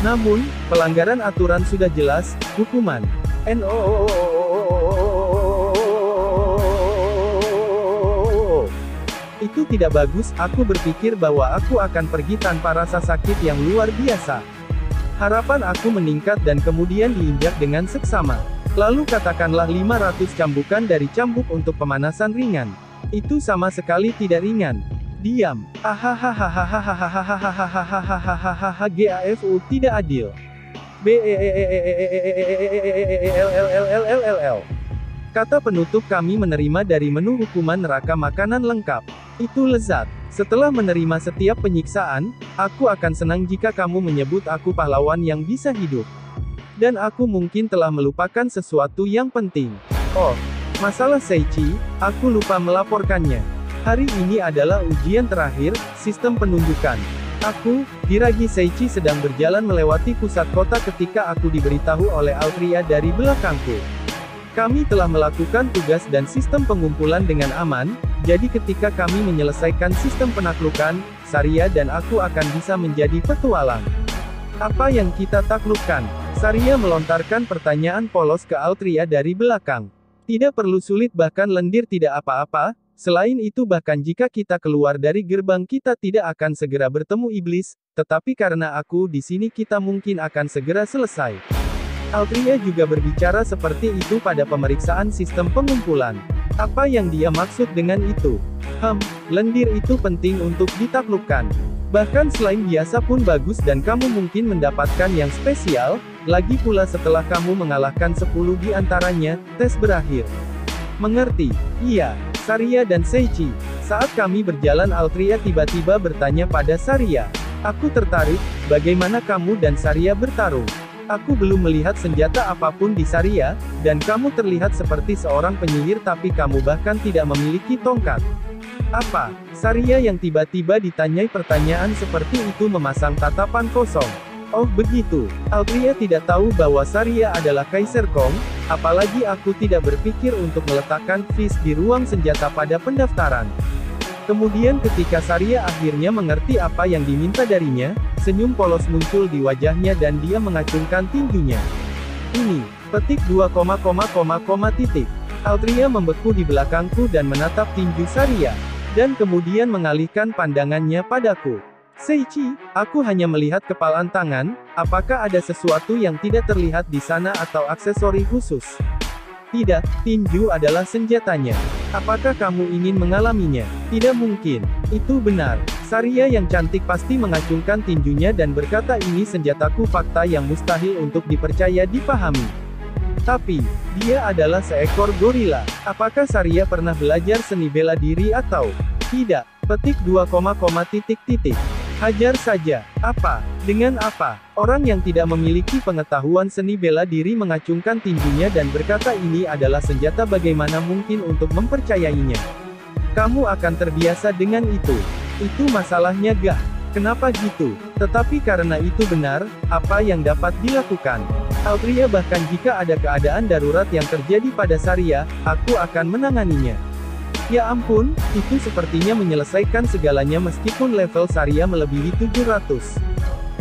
Namun, pelanggaran aturan sudah jelas, hukuman. Itu tidak bagus, aku berpikir bahwa aku akan pergi tanpa rasa sakit yang luar biasa. Harapan aku meningkat dan kemudian diinjak dengan seksama. Lalu katakanlah 500 cambukan dari cambuk untuk pemanasan ringan. Itu sama sekali tidak ringan. Diam. GAFU tidak adil. Kata penutup kami menerima dari menu hukuman neraka makanan lengkap. Itu lezat. Setelah menerima setiap penyiksaan, aku akan senang jika kamu menyebut aku pahlawan yang bisa hidup. Dan aku mungkin telah melupakan sesuatu yang penting. Oh, masalah Seichi, aku lupa melaporkannya. Hari ini adalah ujian terakhir, sistem penunjukan. Aku, Hiragi Seichi sedang berjalan melewati pusat kota ketika aku diberitahu oleh Altria dari belakangku. Kami telah melakukan tugas dan sistem pengumpulan dengan aman, jadi ketika kami menyelesaikan sistem penaklukan, Saria dan aku akan bisa menjadi petualang. Apa yang kita taklukkan? Saria melontarkan pertanyaan polos ke Altria dari belakang. Tidak perlu sulit bahkan lendir tidak apa-apa, selain itu bahkan jika kita keluar dari gerbang kita tidak akan segera bertemu iblis, tetapi karena aku di sini kita mungkin akan segera selesai. Altria juga berbicara seperti itu pada pemeriksaan sistem pengumpulan. Apa yang dia maksud dengan itu? Lendir itu penting untuk ditaklukkan. Bahkan selain biasa pun bagus dan kamu mungkin mendapatkan yang spesial, lagi pula setelah kamu mengalahkan 10 di antaranya, tes berakhir. Mengerti? Iya, Saria dan Seichi. Saat kami berjalan Altria tiba-tiba bertanya pada Saria. Aku tertarik, bagaimana kamu dan Saria bertarung? Aku belum melihat senjata apapun di Saria, dan kamu terlihat seperti seorang penyihir tapi kamu bahkan tidak memiliki tongkat. Apa? Saria yang tiba-tiba ditanyai pertanyaan seperti itu memasang tatapan kosong. Oh begitu, Altria tidak tahu bahwa Saria adalah Kaiser Kong, apalagi aku tidak berpikir untuk meletakkan fist di ruang senjata pada pendaftaran. Kemudian ketika Saria akhirnya mengerti apa yang diminta darinya, senyum polos muncul di wajahnya dan dia mengacungkan tinjunya. Ini, petik 2, titik. Altria membeku di belakangku dan menatap tinju Saria. Dan kemudian mengalihkan pandangannya padaku. Seiichi, aku hanya melihat kepalan tangan, apakah ada sesuatu yang tidak terlihat di sana atau aksesori khusus? Tidak, tinju adalah senjatanya. Apakah kamu ingin mengalaminya? Tidak mungkin. Itu benar. Saria yang cantik pasti mengacungkan tinjunya dan berkata ini senjataku, fakta yang mustahil untuk dipercaya dipahami. Tapi, dia adalah seekor gorila. Apakah Saria pernah belajar seni bela diri atau tidak? Petik 2, titik. Hajar saja. Apa? Dengan apa? Orang yang tidak memiliki pengetahuan seni bela diri mengacungkan tinjunya dan berkata ini adalah senjata, bagaimana mungkin untuk mempercayainya? Kamu akan terbiasa dengan itu. Itu masalahnya, Gah. Kenapa gitu? Tetapi karena itu benar, apa yang dapat dilakukan? Altria, bahkan jika ada keadaan darurat yang terjadi pada Saria, aku akan menanganinya. Ya ampun, itu sepertinya menyelesaikan segalanya meskipun level Saria melebihi 700.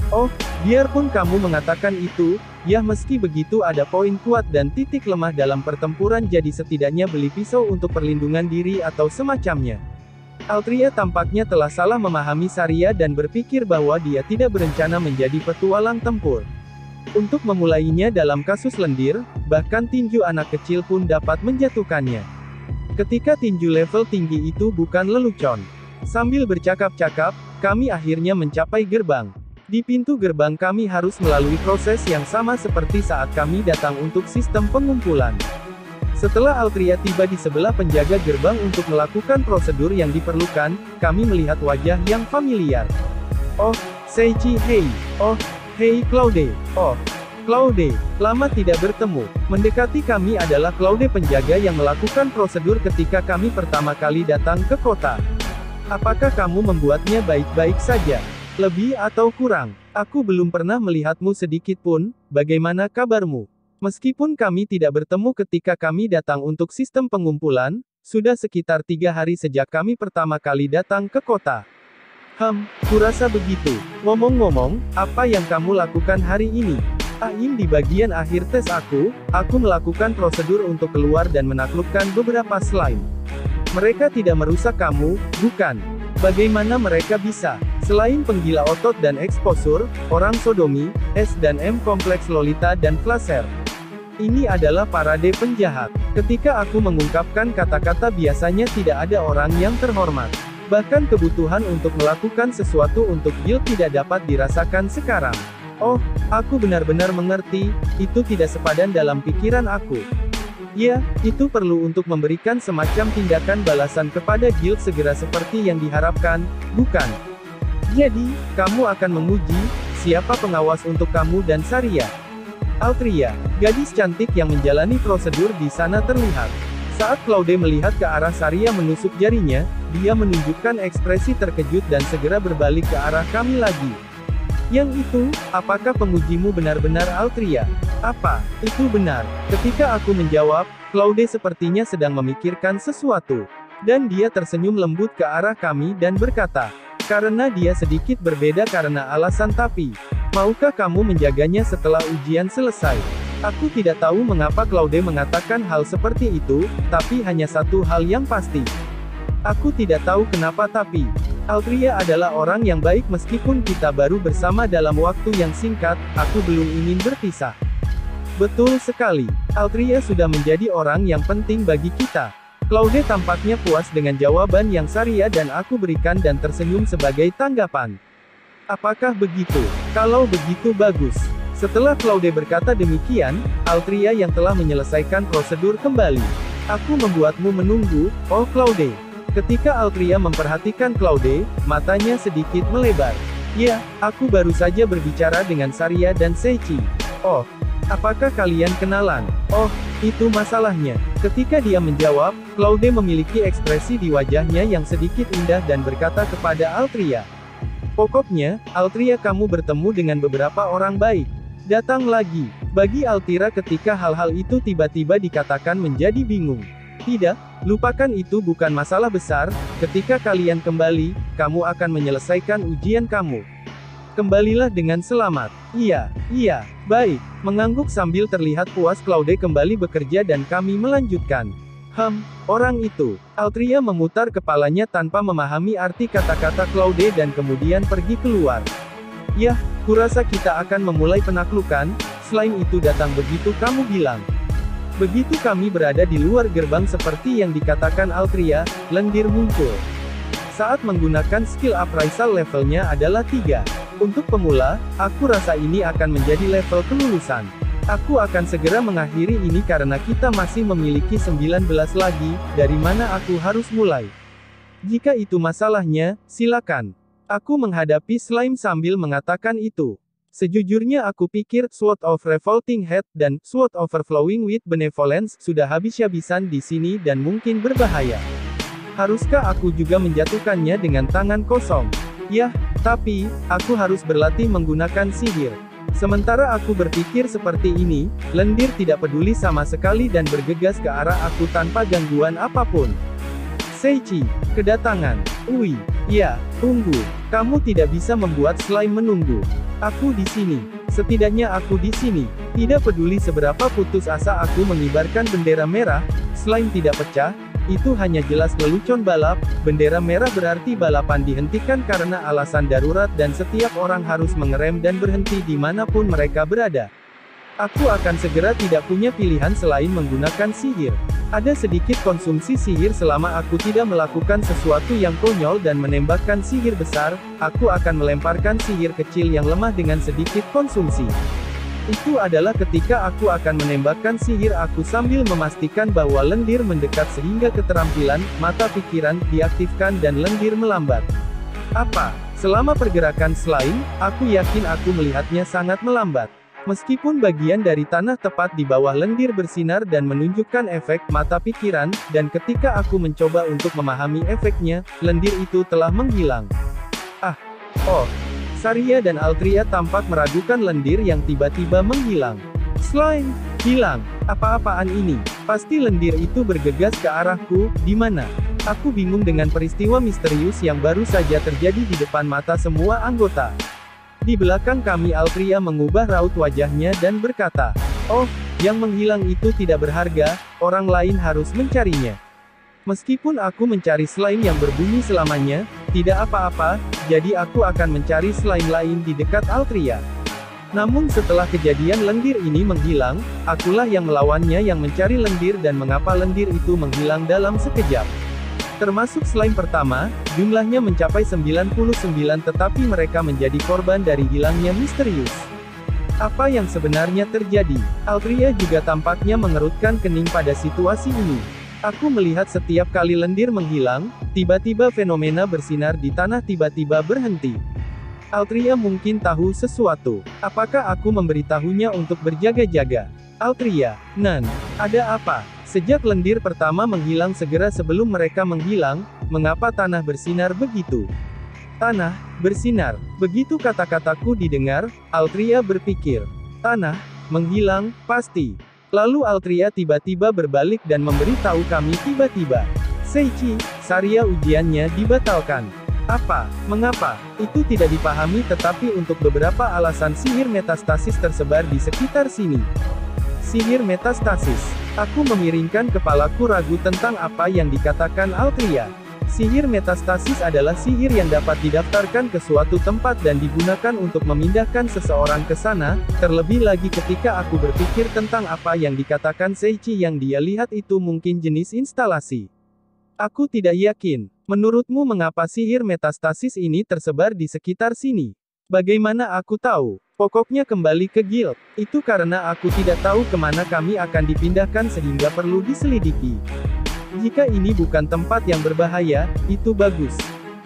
Oh, biarpun kamu mengatakan itu, ya meski begitu ada poin kuat dan titik lemah dalam pertempuran, jadi setidaknya beli pisau untuk perlindungan diri atau semacamnya. Altria tampaknya telah salah memahami Saria dan berpikir bahwa dia tidak berencana menjadi petualang tempur. Untuk memulainya dalam kasus lendir, bahkan tinju anak kecil pun dapat menjatuhkannya. Ketika tinju level tinggi itu bukan lelucon. Sambil bercakap-cakap, kami akhirnya mencapai gerbang. Di pintu gerbang kami harus melalui proses yang sama seperti saat kami datang untuk sistem pengumpulan. Setelah Altria tiba di sebelah penjaga gerbang untuk melakukan prosedur yang diperlukan, kami melihat wajah yang familiar. Oh, Seiichi, hei. Oh, hei Claude. Oh, Claude, lama tidak bertemu. Mendekati kami adalah Claude, penjaga yang melakukan prosedur ketika kami pertama kali datang ke kota. Apakah kamu membuatnya baik-baik saja? Lebih atau kurang? Aku belum pernah melihatmu sedikit pun, bagaimana kabarmu? Meskipun kami tidak bertemu ketika kami datang untuk sistem pengumpulan, sudah sekitar 3 hari sejak kami pertama kali datang ke kota. Kurasa begitu. Ngomong-ngomong, apa yang kamu lakukan hari ini? Di bagian akhir tes aku melakukan prosedur untuk keluar dan menaklukkan beberapa slime. Mereka tidak merusak kamu, bukan? Bagaimana mereka bisa? Selain penggila otot dan eksposur, orang sodomi, S dan M kompleks Lolita dan Flasher. Ini adalah parade penjahat. Ketika aku mengungkapkan kata-kata biasanya tidak ada orang yang terhormat. Bahkan kebutuhan untuk melakukan sesuatu untuk guild tidak dapat dirasakan sekarang. Oh, aku benar-benar mengerti, itu tidak sepadan dalam pikiran aku. Ya, itu perlu untuk memberikan semacam tindakan balasan kepada guild segera seperti yang diharapkan, bukan? Jadi, kamu akan menguji, siapa pengawas untuk kamu dan Saria? Altria, gadis cantik yang menjalani prosedur di sana terlihat. Saat Claude melihat ke arah Saria menusuk jarinya, dia menunjukkan ekspresi terkejut dan segera berbalik ke arah kami lagi. Yang itu, apakah pengujimu benar-benar Altria? Apa? Itu benar. Ketika aku menjawab, Claude sepertinya sedang memikirkan sesuatu. Dan dia tersenyum lembut ke arah kami dan berkata, karena dia sedikit berbeda karena alasan tapi, maukah kamu menjaganya setelah ujian selesai? Aku tidak tahu mengapa Claude mengatakan hal seperti itu, tapi hanya satu hal yang pasti. Aku tidak tahu kenapa tapi, Altria adalah orang yang baik meskipun kita baru bersama dalam waktu yang singkat, aku belum ingin berpisah. Betul sekali, Altria sudah menjadi orang yang penting bagi kita. Claude tampaknya puas dengan jawaban yang Saria dan aku berikan dan tersenyum sebagai tanggapan. Apakah begitu? Kalau begitu bagus. Setelah Claude berkata demikian, Altria yang telah menyelesaikan prosedur kembali. Aku membuatmu menunggu, oh Claude. Ketika Altria memperhatikan Claude, matanya sedikit melebar. Ya, aku baru saja berbicara dengan Saria dan Seiichi. Oh, apakah kalian kenalan? Oh, itu masalahnya. Ketika dia menjawab, Claude memiliki ekspresi di wajahnya yang sedikit indah dan berkata kepada Altria. Pokoknya, Altria, kamu bertemu dengan beberapa orang baik. Datang lagi. Bagi Altira ketika hal-hal itu tiba-tiba dikatakan menjadi bingung. Tidak, lupakan itu bukan masalah besar, ketika kalian kembali, kamu akan menyelesaikan ujian kamu. Kembalilah dengan selamat. Iya, baik. Mengangguk sambil terlihat puas Claude kembali bekerja dan kami melanjutkan. Orang itu. Altria memutar kepalanya tanpa memahami arti kata-kata Claude dan kemudian pergi keluar. Yah, kurasa kita akan memulai penaklukan, selain itu datang begitu kamu bilang. Begitu kami berada di luar gerbang seperti yang dikatakan Altria, lendir muncul. Saat menggunakan skill appraisal levelnya adalah 3. Untuk pemula, aku rasa ini akan menjadi level kelulusan. Aku akan segera mengakhiri ini karena kita masih memiliki 19 lagi, dari mana aku harus mulai? Jika itu masalahnya, silakan. Aku menghadapi slime sambil mengatakan itu. Sejujurnya aku pikir Sword of Revolting Head dan Sword Overflowing with Benevolence sudah habis-habisan di sini dan mungkin berbahaya. Haruskah aku juga menjatuhkannya dengan tangan kosong? Yah, tapi aku harus berlatih menggunakan sihir. Sementara aku berpikir seperti ini, lendir tidak peduli sama sekali dan bergegas ke arah aku tanpa gangguan apapun. Seichi, kedatangan. Ui, ya, tunggu. Kamu tidak bisa membuat slime menunggu. Aku di sini. Setidaknya aku di sini. Tidak peduli seberapa putus asa aku mengibarkan bendera merah, slime tidak pecah. Itu hanya jelas lelucon balap. Bendera merah berarti balapan dihentikan karena alasan darurat dan setiap orang harus mengerem dan berhenti dimanapun mereka berada. Aku akan segera tidak punya pilihan selain menggunakan sihir. Ada sedikit konsumsi sihir selama aku tidak melakukan sesuatu yang konyol dan menembakkan sihir besar, aku akan melemparkan sihir kecil yang lemah dengan sedikit konsumsi. Itu adalah ketika aku akan menembakkan sihir aku sambil memastikan bahwa lendir mendekat sehingga keterampilan, mata pikiran, diaktifkan dan lendir melambat. Apa? Selama pergerakan slime, aku yakin aku melihatnya sangat melambat. Meskipun bagian dari tanah tepat di bawah lendir bersinar dan menunjukkan efek mata pikiran, dan ketika aku mencoba untuk memahami efeknya, lendir itu telah menghilang. Saria dan Altria tampak meragukan lendir yang tiba-tiba menghilang. Slime, hilang. Apa-apaan ini? Pasti lendir itu bergegas ke arahku, di mana? Aku bingung dengan peristiwa misterius yang baru saja terjadi di depan mata semua anggota. Di belakang kami Altria mengubah raut wajahnya dan berkata, "Oh, yang menghilang itu tidak berharga, orang lain harus mencarinya." Meskipun aku mencari slime yang berbunyi selamanya, tidak apa-apa, jadi aku akan mencari slime lain di dekat Altria. Namun setelah kejadian lendir ini menghilang, akulah yang melawannya yang mencari lendir dan mengapa lendir itu menghilang dalam sekejap. Termasuk slime pertama, jumlahnya mencapai 99 tetapi mereka menjadi korban dari hilangnya misterius. Apa yang sebenarnya terjadi? Altria juga tampaknya mengerutkan kening pada situasi ini. Aku melihat setiap kali lendir menghilang, tiba-tiba fenomena bersinar di tanah tiba-tiba berhenti. Altria mungkin tahu sesuatu. Apakah aku memberitahunya untuk berjaga-jaga? Altria, Nan, ada apa? Sejak lendir pertama menghilang segera sebelum mereka menghilang, mengapa tanah bersinar begitu? Tanah, bersinar. Begitu kata-kataku didengar, Altria berpikir. Tanah, menghilang, pasti. Lalu Altria tiba-tiba berbalik dan memberitahu kami tiba-tiba. Seichi, Saria ujiannya dibatalkan. Apa? Mengapa? Itu tidak dipahami tetapi untuk beberapa alasan sihir metastasis tersebar di sekitar sini. Sihir metastasis. Aku memiringkan kepalaku ragu tentang apa yang dikatakan Altria. Sihir metastasis adalah sihir yang dapat didaftarkan ke suatu tempat dan digunakan untuk memindahkan seseorang ke sana, terlebih lagi ketika aku berpikir tentang apa yang dikatakan Seichi yang dia lihat itu mungkin jenis instalasi. Aku tidak yakin. Menurutmu mengapa sihir metastasis ini tersebar di sekitar sini? Bagaimana aku tahu? Pokoknya kembali ke guild. Itu karena aku tidak tahu kemana kami akan dipindahkan sehingga perlu diselidiki. Jika ini bukan tempat yang berbahaya, itu bagus.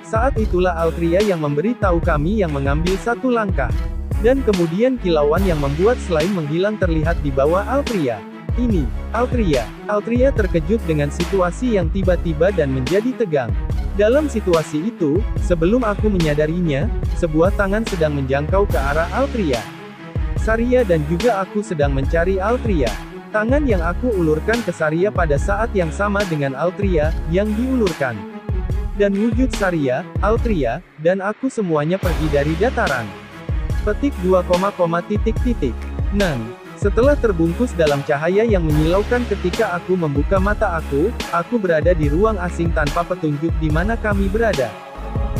Saat itulah Altria yang memberitahu kami yang mengambil satu langkah. Dan kemudian kilauan yang membuat slime menghilang terlihat di bawah Altria. Ini, Altria. Altria terkejut dengan situasi yang tiba-tiba dan menjadi tegang. Dalam situasi itu, sebelum aku menyadarinya, sebuah tangan sedang menjangkau ke arah Altria. Saria dan juga aku sedang mencari Altria. Tangan yang aku ulurkan ke Saria pada saat yang sama dengan Altria, yang diulurkan. Dan wujud Saria, Altria, dan aku semuanya pergi dari dataran. Petik 2, Nan. Setelah terbungkus dalam cahaya yang menyilaukan ketika aku membuka mata aku berada di ruang asing tanpa petunjuk di mana kami berada.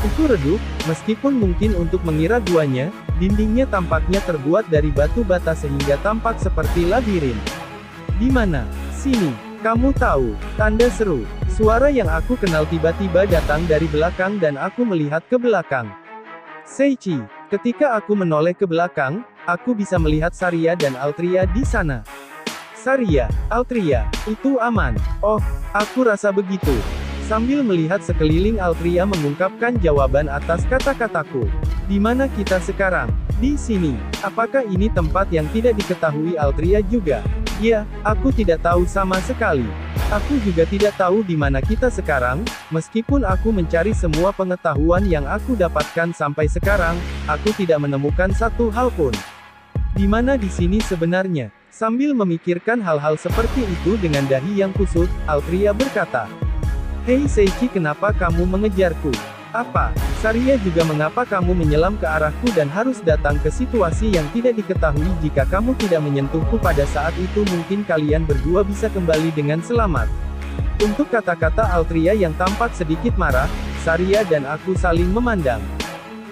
Itu redup, meskipun mungkin untuk mengira guanya, dindingnya tampaknya terbuat dari batu bata sehingga tampak seperti labirin. Di mana? Sini. Kamu tahu, tanda seru. Suara yang aku kenal tiba-tiba datang dari belakang dan aku melihat ke belakang. Seiichi. Ketika aku menoleh ke belakang, aku bisa melihat Saria dan Altria di sana. Saria, Altria, itu aman. Oh, aku rasa begitu. Sambil melihat sekeliling, Altria mengungkapkan jawaban atas kata-kataku. Di mana kita sekarang? Di sini. Apakah ini tempat yang tidak diketahui Altria juga? Ya, aku tidak tahu sama sekali. Aku juga tidak tahu di mana kita sekarang, meskipun aku mencari semua pengetahuan yang aku dapatkan sampai sekarang, aku tidak menemukan satu hal pun. Di mana di sini sebenarnya? Sambil memikirkan hal-hal seperti itu dengan dahi yang kusut, Altria berkata, "Hei Seiichi, kenapa kamu mengejarku? Apa? Saria juga mengapa kamu menyelam ke arahku dan harus datang ke situasi yang tidak diketahui? Jika kamu tidak menyentuhku pada saat itu mungkin kalian berdua bisa kembali dengan selamat." Untuk kata-kata Altria yang tampak sedikit marah, Saria dan aku saling memandang.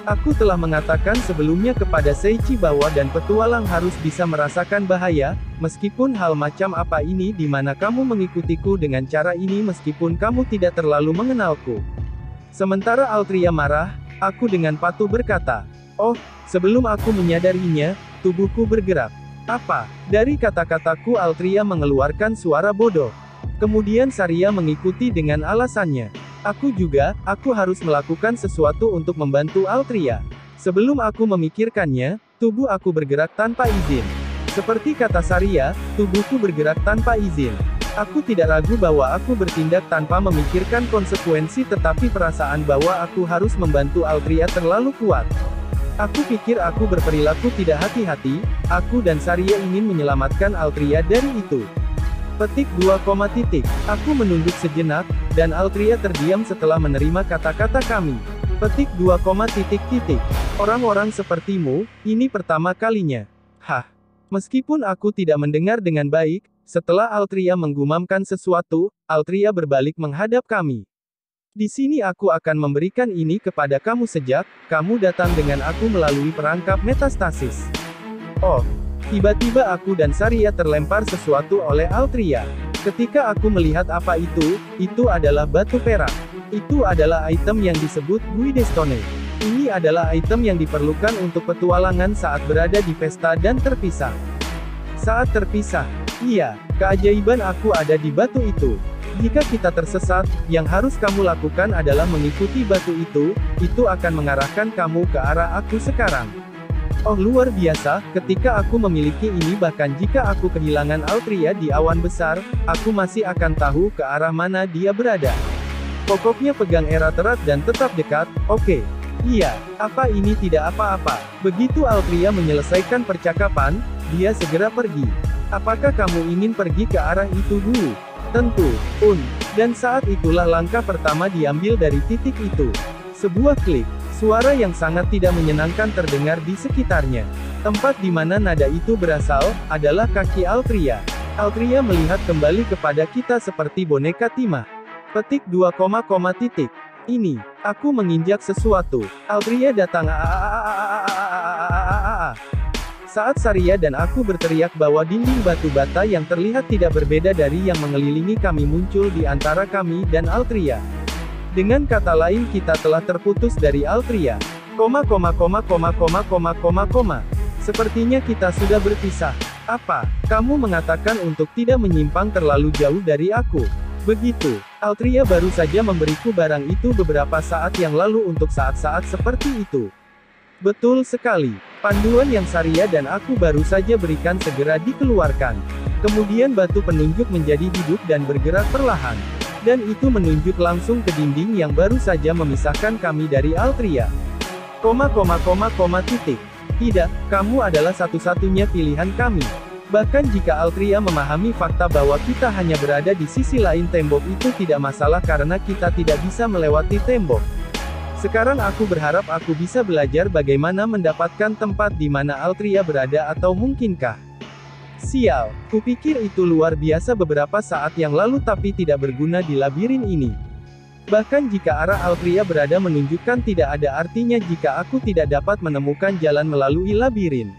Aku telah mengatakan sebelumnya kepada Seiichi bahwa dan petualang harus bisa merasakan bahaya, meskipun hal macam apa ini di mana kamu mengikutiku dengan cara ini meskipun kamu tidak terlalu mengenalku. Sementara Altria marah, aku dengan patuh berkata, "Oh, sebelum aku menyadarinya, tubuhku bergerak." Apa? Dari kata-kataku Altria mengeluarkan suara bodoh. Kemudian Saria mengikuti dengan alasannya. Aku harus melakukan sesuatu untuk membantu Altria. Sebelum aku memikirkannya, tubuh aku bergerak tanpa izin. Seperti kata Saria, tubuhku bergerak tanpa izin. Aku tidak ragu bahwa aku bertindak tanpa memikirkan konsekuensi, tetapi perasaan bahwa aku harus membantu Altria terlalu kuat. Aku pikir aku berperilaku tidak hati-hati, aku dan Saria ingin menyelamatkan Altria dari itu. Petik 2, Aku menunduk sejenak, dan Altria terdiam setelah menerima kata-kata kami. Petik 2, Orang-orang sepertimu, ini pertama kalinya. Hah. Meskipun aku tidak mendengar dengan baik, setelah Altria menggumamkan sesuatu, Altria berbalik menghadap kami. "Di sini aku akan memberikan ini kepada kamu sejak kamu datang dengan aku melalui perangkap metastasis." Oh. Tiba-tiba aku dan Saria terlempar sesuatu oleh Altria. Ketika aku melihat apa itu adalah batu perak. Itu adalah item yang disebut Guide Stone. Ini adalah item yang diperlukan untuk petualangan saat berada di pesta dan terpisah. Saat terpisah. Iya, keajaiban aku ada di batu itu. Jika kita tersesat, yang harus kamu lakukan adalah mengikuti batu itu akan mengarahkan kamu ke arah aku sekarang. Oh luar biasa, ketika aku memiliki ini bahkan jika aku kehilangan Altria di awan besar, aku masih akan tahu ke arah mana dia berada. Pokoknya pegang erat erat dan tetap dekat, oke. Iya, apa ini tidak apa-apa. Begitu Altria menyelesaikan percakapan, dia segera pergi. Apakah kamu ingin pergi ke arah itu dulu? Tentu, Dan saat itulah langkah pertama diambil dari titik itu. Sebuah klik. Suara yang sangat tidak menyenangkan terdengar di sekitarnya. Tempat di mana nada itu berasal, adalah kaki Altria. Altria melihat kembali kepada kita seperti boneka timah. Petik 2, Ini. Aku menginjak sesuatu. Altria datang. Saat Saria dan aku berteriak bahwa dinding batu bata yang terlihat tidak berbeda dari yang mengelilingi kami muncul di antara kami dan Altria. Dengan kata lain kita telah terputus dari Altria. Sepertinya kita sudah berpisah. Apa? Kamu mengatakan untuk tidak menyimpang terlalu jauh dari aku. Begitu. Altria baru saja memberiku barang itu beberapa saat yang lalu untuk saat-saat seperti itu. Betul sekali. Panduan yang Saria dan aku baru saja berikan segera dikeluarkan. Kemudian batu penunjuk menjadi hidup dan bergerak perlahan. Dan itu menunjuk langsung ke dinding yang baru saja memisahkan kami dari Altria. Tidak, kamu adalah satu-satunya pilihan kami. Bahkan jika Altria memahami fakta bahwa kita hanya berada di sisi lain tembok itu tidak masalah karena kita tidak bisa melewati tembok. Sekarang aku berharap aku bisa belajar bagaimana mendapatkan tempat di mana Altria berada atau mungkinkah Sial, kupikir itu luar biasa beberapa saat yang lalu tapi tidak berguna di labirin ini. Bahkan jika arah Altria berada menunjukkan tidak ada artinya jika aku tidak dapat menemukan jalan melalui labirin.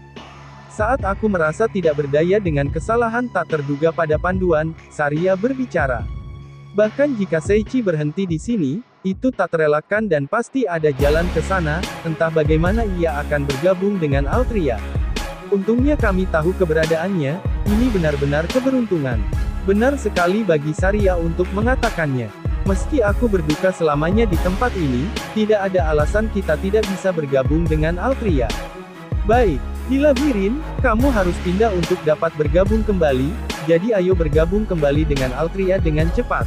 Saat aku merasa tidak berdaya dengan kesalahan tak terduga pada panduan, Saria berbicara. Bahkan jika Seichi berhenti di sini, itu tak terelakkan dan pasti ada jalan ke sana, entah bagaimana ia akan bergabung dengan Altria. Untungnya kami tahu keberadaannya, ini benar-benar keberuntungan. Benar sekali bagi Saria untuk mengatakannya. Meski aku berduka selamanya di tempat ini, tidak ada alasan kita tidak bisa bergabung dengan Altria. Baik, di labirin, kamu harus pindah untuk dapat bergabung kembali, jadi ayo bergabung kembali dengan Altria dengan cepat.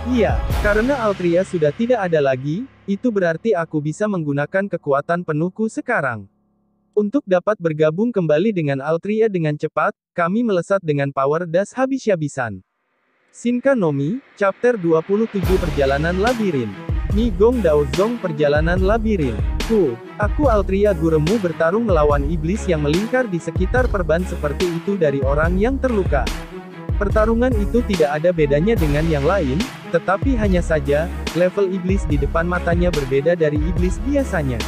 Iya, karena Altria sudah tidak ada lagi, itu berarti aku bisa menggunakan kekuatan penuhku sekarang. Untuk dapat bergabung kembali dengan Altria dengan cepat, kami melesat dengan power dash habis-habisan. Shinka no Mi, Chapter 27 Perjalanan Labirin. Ni Gong Dao Zong Perjalanan Labirin. Aku Altria guremu bertarung melawan iblis yang melingkar di sekitar perban seperti itu dari orang yang terluka. Pertarungan itu tidak ada bedanya dengan yang lain, tetapi hanya saja, level iblis di depan matanya berbeda dari iblis biasanya.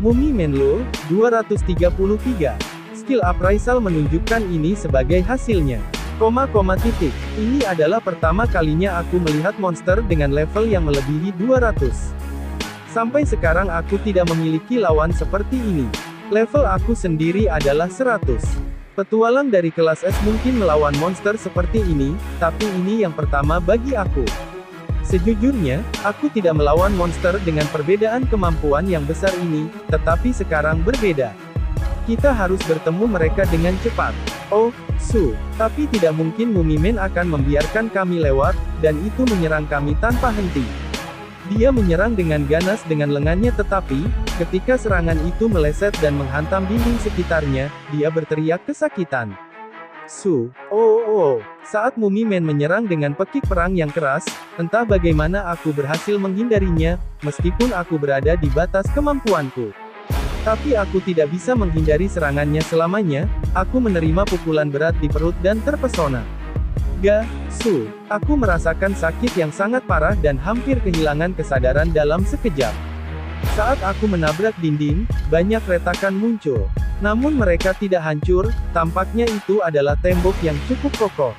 Mumi Menlo, 233. Skill Appraisal menunjukkan ini sebagai hasilnya. Ini adalah pertama kalinya aku melihat monster dengan level yang melebihi 200. Sampai sekarang aku tidak memiliki lawan seperti ini. Level aku sendiri adalah 100. Petualang dari kelas S mungkin melawan monster seperti ini, tapi ini yang pertama bagi aku. Sejujurnya, aku tidak melawan monster dengan perbedaan kemampuan yang besar ini, tetapi sekarang berbeda. Kita harus bertemu mereka dengan cepat. Oh, tapi tidak mungkin Mumimen akan membiarkan kami lewat, dan itu menyerang kami tanpa henti. Dia menyerang dengan ganas dengan lengannya tetapi, ketika serangan itu meleset dan menghantam dinding sekitarnya, dia berteriak kesakitan. Saat Mumimen menyerang dengan pekik perang yang keras, entah bagaimana aku berhasil menghindarinya, meskipun aku berada di batas kemampuanku. Tapi aku tidak bisa menghindari serangannya selamanya, aku menerima pukulan berat di perut dan terpesona. Aku merasakan sakit yang sangat parah dan hampir kehilangan kesadaran dalam sekejap. Saat aku menabrak dinding, banyak retakan muncul. Namun mereka tidak hancur, tampaknya itu adalah tembok yang cukup kokoh.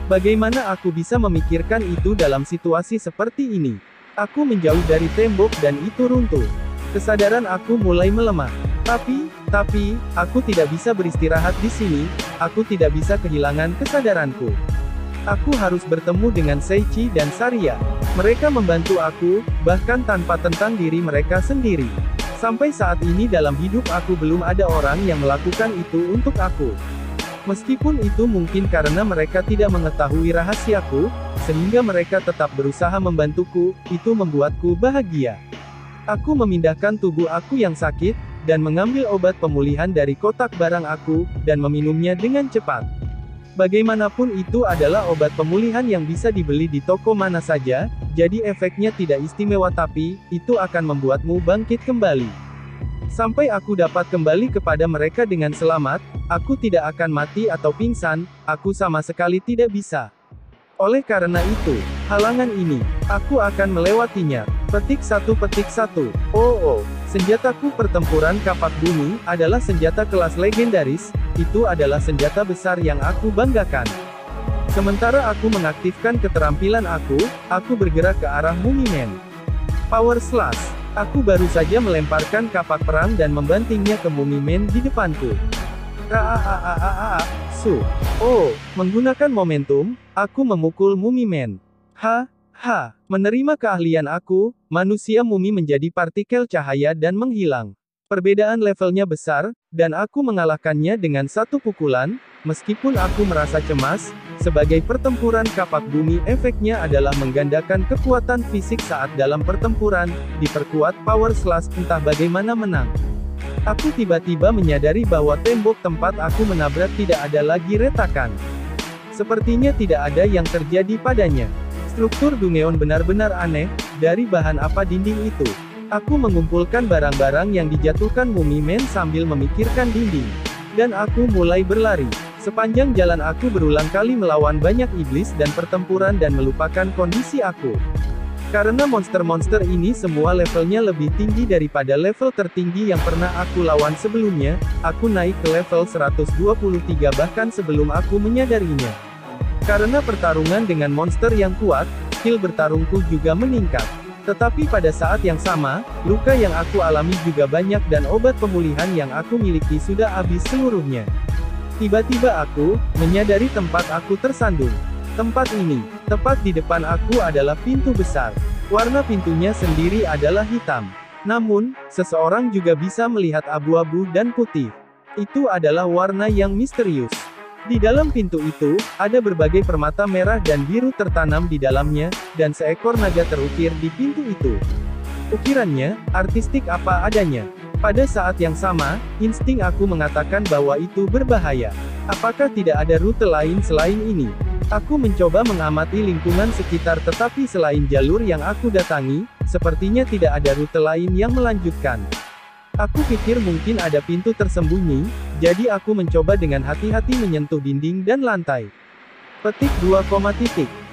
Bagaimana aku bisa memikirkan itu dalam situasi seperti ini? Aku menjauh dari tembok dan itu runtuh. Kesadaran aku mulai melemah. Tapi, aku tidak bisa beristirahat di sini, aku tidak bisa kehilangan kesadaranku. Aku harus bertemu dengan Seichi dan Saria. Mereka membantu aku, bahkan tanpa tentang diri mereka sendiri. Sampai saat ini dalam hidup aku belum ada orang yang melakukan itu untuk aku. Meskipun itu mungkin karena mereka tidak mengetahui rahasiaku, sehingga mereka tetap berusaha membantuku, itu membuatku bahagia. Aku memindahkan tubuh aku yang sakit, dan mengambil obat pemulihan dari kotak barang aku, dan meminumnya dengan cepat. Bagaimanapun itu adalah obat pemulihan yang bisa dibeli di toko mana saja, jadi efeknya tidak istimewa tapi, itu akan membuatmu bangkit kembali. Sampai aku dapat kembali kepada mereka dengan selamat, aku tidak akan mati atau pingsan, aku sama sekali tidak bisa. Oleh karena itu, halangan ini, aku akan melewatinya. Petik 1. Senjataku pertempuran kapak bumi, adalah senjata kelas legendaris, itu adalah senjata besar yang aku banggakan. Sementara aku mengaktifkan keterampilan aku bergerak ke arah Mumimen. Power Slash. Aku baru saja melemparkan kapak perang dan membantingnya ke Mumimen di depanku. Menggunakan momentum, aku memukul Mumimen. Menerima keahlian aku, manusia mumi menjadi partikel cahaya dan menghilang. Perbedaan levelnya besar, dan aku mengalahkannya dengan satu pukulan, meskipun aku merasa cemas, sebagai pertempuran kapak bumi efeknya adalah menggandakan kekuatan fisik saat dalam pertempuran, diperkuat power slash, entah bagaimana menang. Aku tiba-tiba menyadari bahwa tembok tempat aku menabrak tidak ada lagi retakan. Sepertinya tidak ada yang terjadi padanya. Struktur Dungeon benar-benar aneh, dari bahan apa dinding itu? Aku mengumpulkan barang-barang yang dijatuhkan Mumimen sambil memikirkan dinding. Dan aku mulai berlari. Sepanjang jalan aku berulang kali melawan banyak iblis dan pertempuran dan melupakan kondisi aku. Karena monster-monster ini semua levelnya lebih tinggi daripada level tertinggi yang pernah aku lawan sebelumnya, aku naik ke level 123 bahkan sebelum aku menyadarinya. Karena pertarungan dengan monster yang kuat, skill bertarungku juga meningkat. Tetapi pada saat yang sama, luka yang aku alami juga banyak dan obat pemulihan yang aku miliki sudah habis seluruhnya. Tiba-tiba aku menyadari tempat aku tersandung. Tempat ini, tepat di depan aku adalah pintu besar. Warna pintunya sendiri adalah hitam. Namun, seseorang juga bisa melihat abu-abu dan putih. Itu adalah warna yang misterius. Di dalam pintu itu, ada berbagai permata merah dan biru tertanam di dalamnya, dan seekor naga terukir di pintu itu. Ukirannya, artistik apa adanya. Pada saat yang sama, insting aku mengatakan bahwa itu berbahaya. Apakah tidak ada rute lain selain ini? Aku mencoba mengamati lingkungan sekitar tetapi selain jalur yang aku datangi, sepertinya tidak ada rute lain yang melanjutkan. Aku pikir mungkin ada pintu tersembunyi, jadi aku mencoba dengan hati-hati menyentuh dinding dan lantai. Petik 2,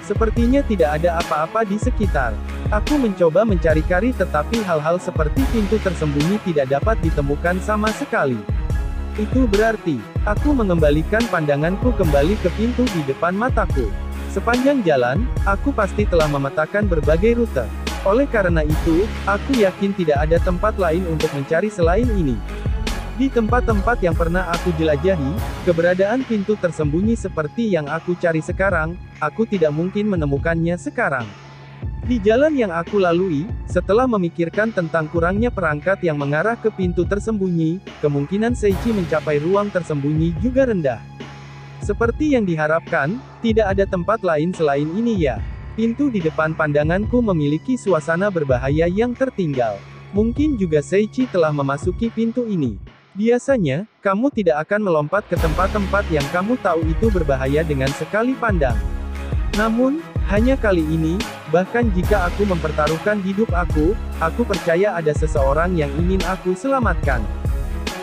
sepertinya tidak ada apa-apa di sekitar. Aku mencoba mencari-cari tetapi hal-hal seperti pintu tersembunyi tidak dapat ditemukan sama sekali. Itu berarti, aku mengembalikan pandanganku kembali ke pintu di depan mataku. Sepanjang jalan, aku pasti telah memetakan berbagai rute. Oleh karena itu, aku yakin tidak ada tempat lain untuk mencari selain ini. Di tempat-tempat yang pernah aku jelajahi, keberadaan pintu tersembunyi seperti yang aku cari sekarang, aku tidak mungkin menemukannya sekarang. Di jalan yang aku lalui, setelah memikirkan tentang kurangnya perangkat yang mengarah ke pintu tersembunyi, kemungkinan Seichi mencapai ruang tersembunyi juga rendah. Seperti yang diharapkan, tidak ada tempat lain selain ini ya. Pintu di depan pandanganku memiliki suasana berbahaya yang tertinggal. Mungkin juga Seichi telah memasuki pintu ini. Biasanya, kamu tidak akan melompat ke tempat-tempat yang kamu tahu itu berbahaya dengan sekali pandang. Namun, hanya kali ini, bahkan jika aku mempertaruhkan hidup aku percaya ada seseorang yang ingin aku selamatkan.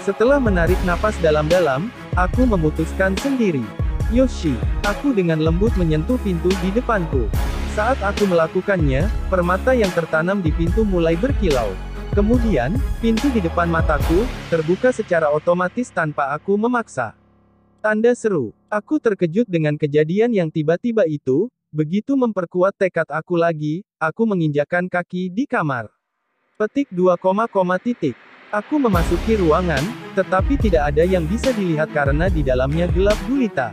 Setelah menarik napas dalam-dalam, aku memutuskan sendiri. Yoshi, aku dengan lembut menyentuh pintu di depanku. Saat aku melakukannya, permata yang tertanam di pintu mulai berkilau. Kemudian, pintu di depan mataku terbuka secara otomatis tanpa aku memaksa. Tanda seru. Aku terkejut dengan kejadian yang tiba-tiba itu, begitu memperkuat tekad aku lagi, aku menginjakkan kaki di kamar. Petik 2, Aku memasuki ruangan, tetapi tidak ada yang bisa dilihat karena di dalamnya gelap gulita.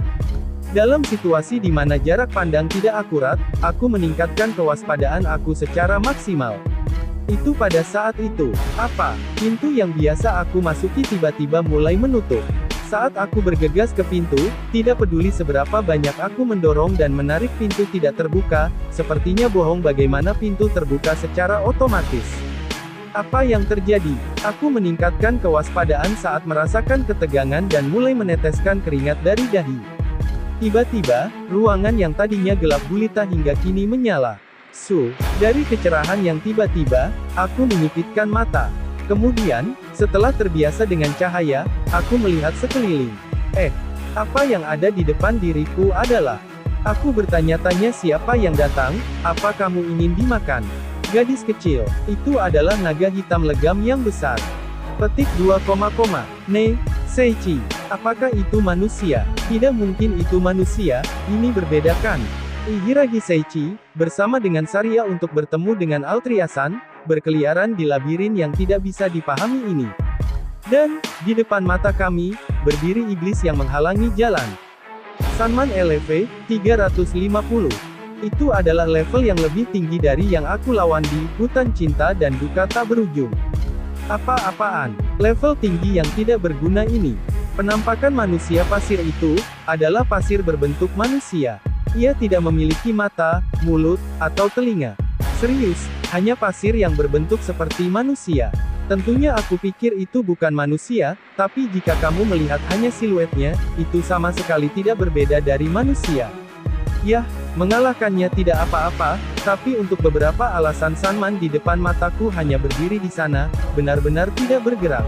Dalam situasi di mana jarak pandang tidak akurat, aku meningkatkan kewaspadaan aku secara maksimal. Itu pada saat itu, pintu yang biasa aku masuki tiba-tiba mulai menutup. Saat aku bergegas ke pintu, tidak peduli seberapa banyak aku mendorong dan menarik pintu tidak terbuka, sepertinya bohong bagaimana pintu terbuka secara otomatis. Apa yang terjadi? Aku meningkatkan kewaspadaan saat merasakan ketegangan dan mulai meneteskan keringat dari dahi. Tiba-tiba, ruangan yang tadinya gelap gulita hingga kini menyala. Dari kecerahan yang tiba-tiba, aku menyipitkan mata. Kemudian, setelah terbiasa dengan cahaya, aku melihat sekeliling. Apa yang ada di depan diriku adalah... Aku bertanya-tanya siapa yang datang, apa kamu ingin dimakan? Gadis kecil, itu adalah naga hitam legam yang besar. Petik 2, Seichi, apakah itu manusia? Tidak mungkin itu manusia, ini berbeda kan? Hiragi Seichi, bersama dengan Saria untuk bertemu dengan Altriasan, berkeliaran di labirin yang tidak bisa dipahami ini. Dan, di depan mata kami, berdiri iblis yang menghalangi jalan. Sanman LV 350. Itu adalah level yang lebih tinggi dari yang aku lawan di Hutan Cinta dan Duka Tak Berujung. Apa-apaan, level tinggi yang tidak berguna ini. Penampakan manusia pasir itu, adalah pasir berbentuk manusia. Ia tidak memiliki mata, mulut, atau telinga. Serius, hanya pasir yang berbentuk seperti manusia. Tentunya aku pikir itu bukan manusia, tapi jika kamu melihat hanya siluetnya, itu sama sekali tidak berbeda dari manusia. Yah, mengalahkannya tidak apa-apa, tapi untuk beberapa alasan Sanman di depan mataku hanya berdiri di sana, benar-benar tidak bergerak.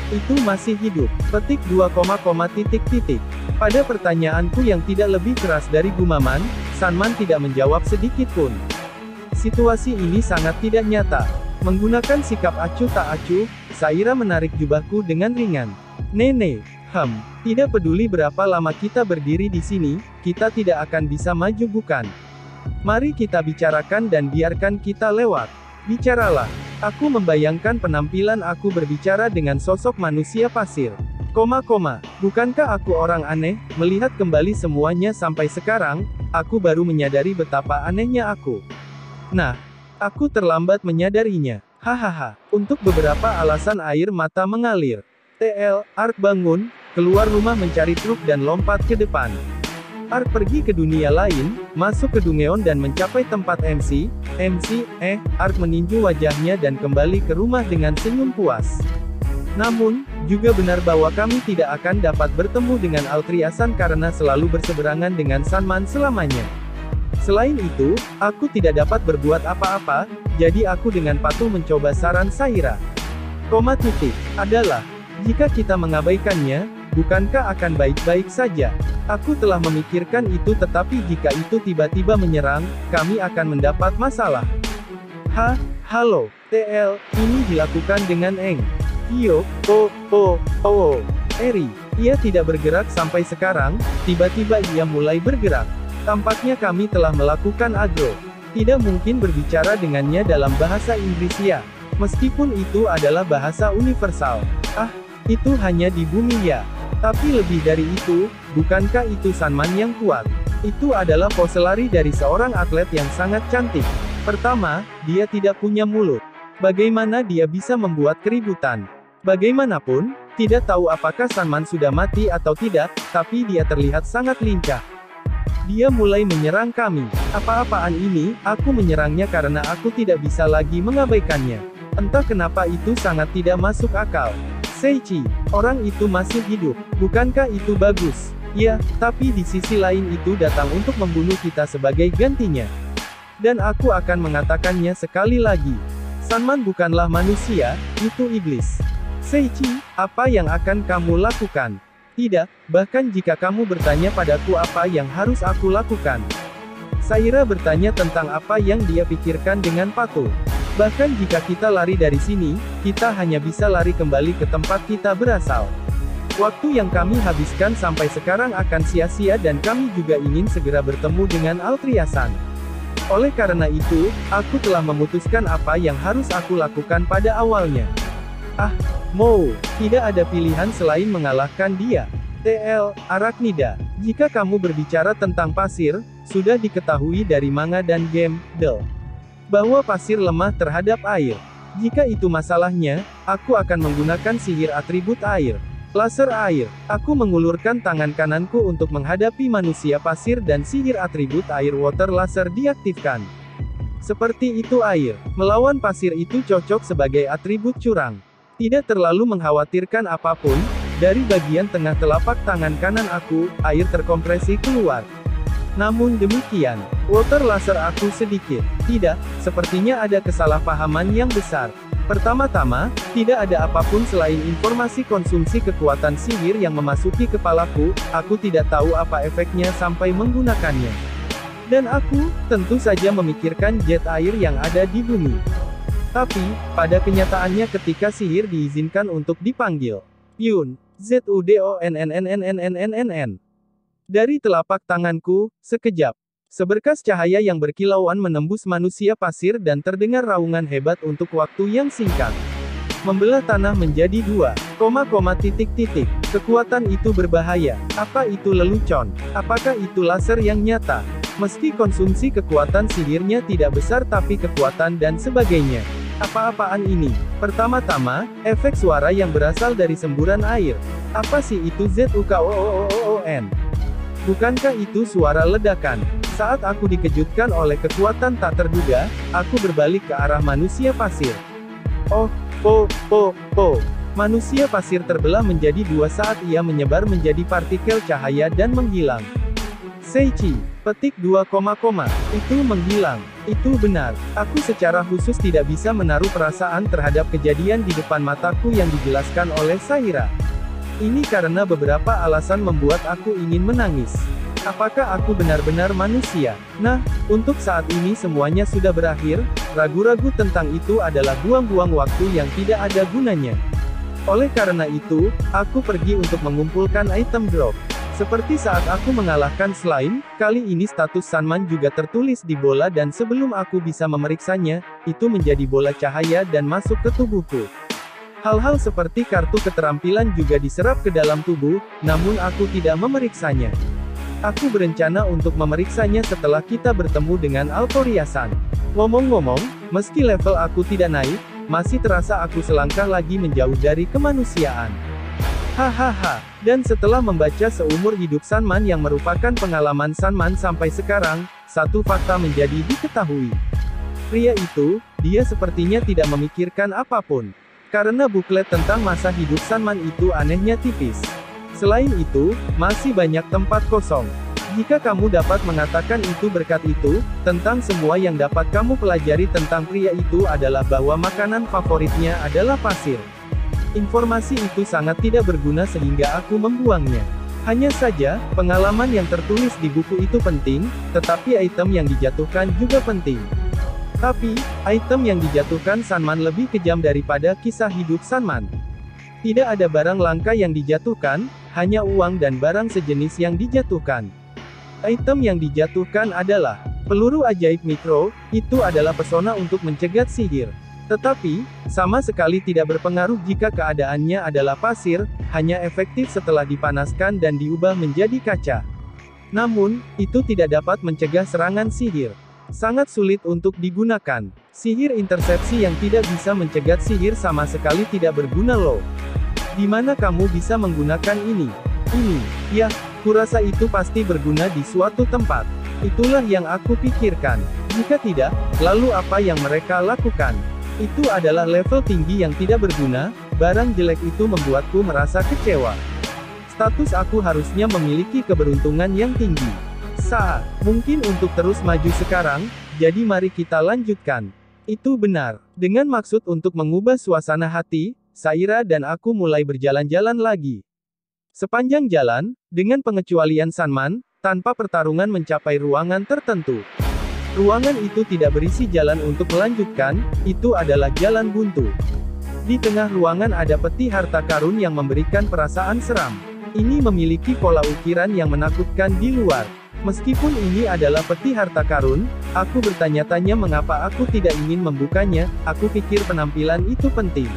Itu masih hidup. Petik 2, titik titik. Pada pertanyaanku yang tidak lebih keras dari gumaman, Sanman tidak menjawab sedikit pun. Situasi ini sangat tidak nyata. Menggunakan sikap acuh tak acuh, Saira menarik jubahku dengan ringan. Nene, tidak peduli berapa lama kita berdiri di sini, kita tidak akan bisa maju bukan? Mari kita bicarakan dan biarkan kita lewat. Bicaralah. Aku membayangkan penampilan aku berbicara dengan sosok manusia pasir. Bukankah aku orang aneh? Melihat kembali semuanya sampai sekarang, aku baru menyadari betapa anehnya aku. Nah, aku terlambat menyadarinya. Hahaha. Untuk beberapa alasan air mata mengalir. Ark bangun, keluar rumah mencari truk dan lompat ke depan. Ark pergi ke dunia lain, masuk ke Dungeon dan mencapai tempat MC. Ark meninju wajahnya dan kembali ke rumah dengan senyum puas. Namun, juga benar bahwa kami tidak akan dapat bertemu dengan Altriasan karena selalu berseberangan dengan Sanman selamanya. Selain itu, aku tidak dapat berbuat apa-apa, jadi aku dengan patuh mencoba saran Saira. Adalah, jika kita mengabaikannya, bukankah akan baik-baik saja? Aku telah memikirkan itu tetapi jika itu tiba-tiba menyerang, kami akan mendapat masalah. Halo, ini dilakukan dengan Eng. Eri, ia tidak bergerak sampai sekarang, tiba-tiba ia mulai bergerak. Tampaknya kami telah melakukan agro. Tidak mungkin berbicara dengannya dalam bahasa Inggris ya. Meskipun itu adalah bahasa universal. Itu hanya di bumi ya. Tapi lebih dari itu, bukankah itu Sanman yang kuat? Itu adalah pose lari dari seorang atlet yang sangat cantik. Pertama, dia tidak punya mulut. Bagaimana dia bisa membuat keributan? Bagaimanapun, tidak tahu apakah Sanman sudah mati atau tidak, tapi dia terlihat sangat lincah. Dia mulai menyerang kami. Apa-apaan ini? Aku menyerangnya karena aku tidak bisa lagi mengabaikannya. Entah kenapa itu sangat tidak masuk akal. Seichi, orang itu masih hidup. Bukankah itu bagus? Ya, tapi di sisi lain itu datang untuk membunuh kita sebagai gantinya. Dan aku akan mengatakannya sekali lagi. Sanman bukanlah manusia, itu iblis. Seichi, apa yang akan kamu lakukan? Tidak, bahkan jika kamu bertanya padaku apa yang harus aku lakukan. Saira bertanya tentang apa yang dia pikirkan dengan patuh. Bahkan jika kita lari dari sini, kita hanya bisa lari kembali ke tempat kita berasal. Waktu yang kami habiskan sampai sekarang akan sia-sia dan kami juga ingin segera bertemu dengan Altriasan. Oleh karena itu, aku telah memutuskan apa yang harus aku lakukan pada awalnya. Tidak ada pilihan selain mengalahkan dia. Arachnida, jika kamu berbicara tentang pasir, sudah diketahui dari manga dan game, bahwa pasir lemah terhadap air. Jika itu masalahnya, aku akan menggunakan sihir atribut air. Laser air. Aku mengulurkan tangan kananku untuk menghadapi manusia pasir dan sihir atribut air water laser diaktifkan. Seperti itu air. Melawan pasir itu cocok sebagai atribut curang. Tidak terlalu mengkhawatirkan apapun, dari bagian tengah telapak tangan kanan aku, air terkompresi keluar. Namun demikian, water laser aku sedikit. Tidak, sepertinya ada kesalahpahaman yang besar. Pertama-tama, tidak ada apapun selain informasi konsumsi kekuatan sihir yang memasuki kepalaku, aku tidak tahu apa efeknya sampai menggunakannya. Dan aku, tentu saja memikirkan jet air yang ada di bumi. Tapi, pada kenyataannya ketika sihir diizinkan untuk dipanggil Yun, ZUDONNNNNNNNN. Dari telapak tanganku, sekejap. Seberkas cahaya yang berkilauan menembus manusia pasir dan terdengar raungan hebat untuk waktu yang singkat. Membelah tanah menjadi dua. Kekuatan itu berbahaya. Apa itu lelucon? Apakah itu laser yang nyata? Meski konsumsi kekuatan sihirnya tidak besar tapi kekuatan dan sebagainya. Apa-apaan ini? Pertama-tama, efek suara yang berasal dari semburan air. Apa sih itu ZUKOOOON? Bukankah itu suara ledakan? Saat aku dikejutkan oleh kekuatan tak terduga, aku berbalik ke arah manusia pasir. Manusia pasir terbelah menjadi dua saat ia menyebar menjadi partikel cahaya dan menghilang. Seichi, petik 2, itu menghilang. Itu benar. Aku secara khusus tidak bisa menaruh perasaan terhadap kejadian di depan mataku yang dijelaskan oleh Saira. Ini karena beberapa alasan membuat aku ingin menangis. Apakah aku benar-benar manusia? Nah, untuk saat ini semuanya sudah berakhir, ragu-ragu tentang itu adalah buang-buang waktu yang tidak ada gunanya. Oleh karena itu, aku pergi untuk mengumpulkan item drop. Seperti saat aku mengalahkan slime, kali ini status Sanman juga tertulis di bola dan sebelum aku bisa memeriksanya, itu menjadi bola cahaya dan masuk ke tubuhku. Hal-hal seperti kartu keterampilan juga diserap ke dalam tubuh, namun aku tidak memeriksanya. Aku berencana untuk memeriksanya setelah kita bertemu dengan Altoriasan. Ngomong-ngomong, meski level aku tidak naik, masih terasa aku selangkah lagi menjauh dari kemanusiaan. Hahaha, dan setelah membaca seumur hidup Sanman yang merupakan pengalaman Sanman sampai sekarang, satu fakta menjadi diketahui. Pria itu, dia sepertinya tidak memikirkan apapun. Karena buklet tentang masa hidup Sanman itu anehnya tipis. Selain itu, masih banyak tempat kosong. Jika kamu dapat mengatakan itu berkat itu, tentang semua yang dapat kamu pelajari tentang pria itu adalah bahwa makanan favoritnya adalah pasir. Informasi itu sangat tidak berguna sehingga aku membuangnya. Hanya saja, pengalaman yang tertulis di buku itu penting, tetapi item yang dijatuhkan juga penting. Tapi, item yang dijatuhkan Sanman lebih kejam daripada kisah hidup Sanman. Tidak ada barang langka yang dijatuhkan, hanya uang dan barang sejenis yang dijatuhkan. Item yang dijatuhkan adalah peluru ajaib mikro, itu adalah pesona untuk mencegat sihir. Tetapi, sama sekali tidak berpengaruh jika keadaannya adalah pasir, hanya efektif setelah dipanaskan dan diubah menjadi kaca. Namun, itu tidak dapat mencegah serangan sihir. Sangat sulit untuk digunakan. Sihir intersepsi yang tidak bisa mencegat sihir sama sekali tidak berguna loh. Di mana kamu bisa menggunakan ini? Ini, ya, kurasa itu pasti berguna di suatu tempat. Itulah yang aku pikirkan. Jika tidak, lalu apa yang mereka lakukan? Itu adalah level tinggi yang tidak berguna, barang jelek itu membuatku merasa kecewa. Status aku harusnya memiliki keberuntungan yang tinggi. Mungkin untuk terus maju sekarang, jadi mari kita lanjutkan. Itu benar. Dengan maksud untuk mengubah suasana hati, Saira dan aku mulai berjalan-jalan lagi. Sepanjang jalan, dengan pengecualian Sanman, tanpa pertarungan mencapai ruangan tertentu. Ruangan itu tidak berisi jalan untuk melanjutkan, itu adalah jalan buntu. Di tengah ruangan ada peti harta karun yang memberikan perasaan seram. Ini memiliki pola ukiran yang menakutkan di luar. Meskipun ini adalah peti harta karun, aku bertanya-tanya mengapa aku tidak ingin membukanya, aku pikir penampilan itu penting.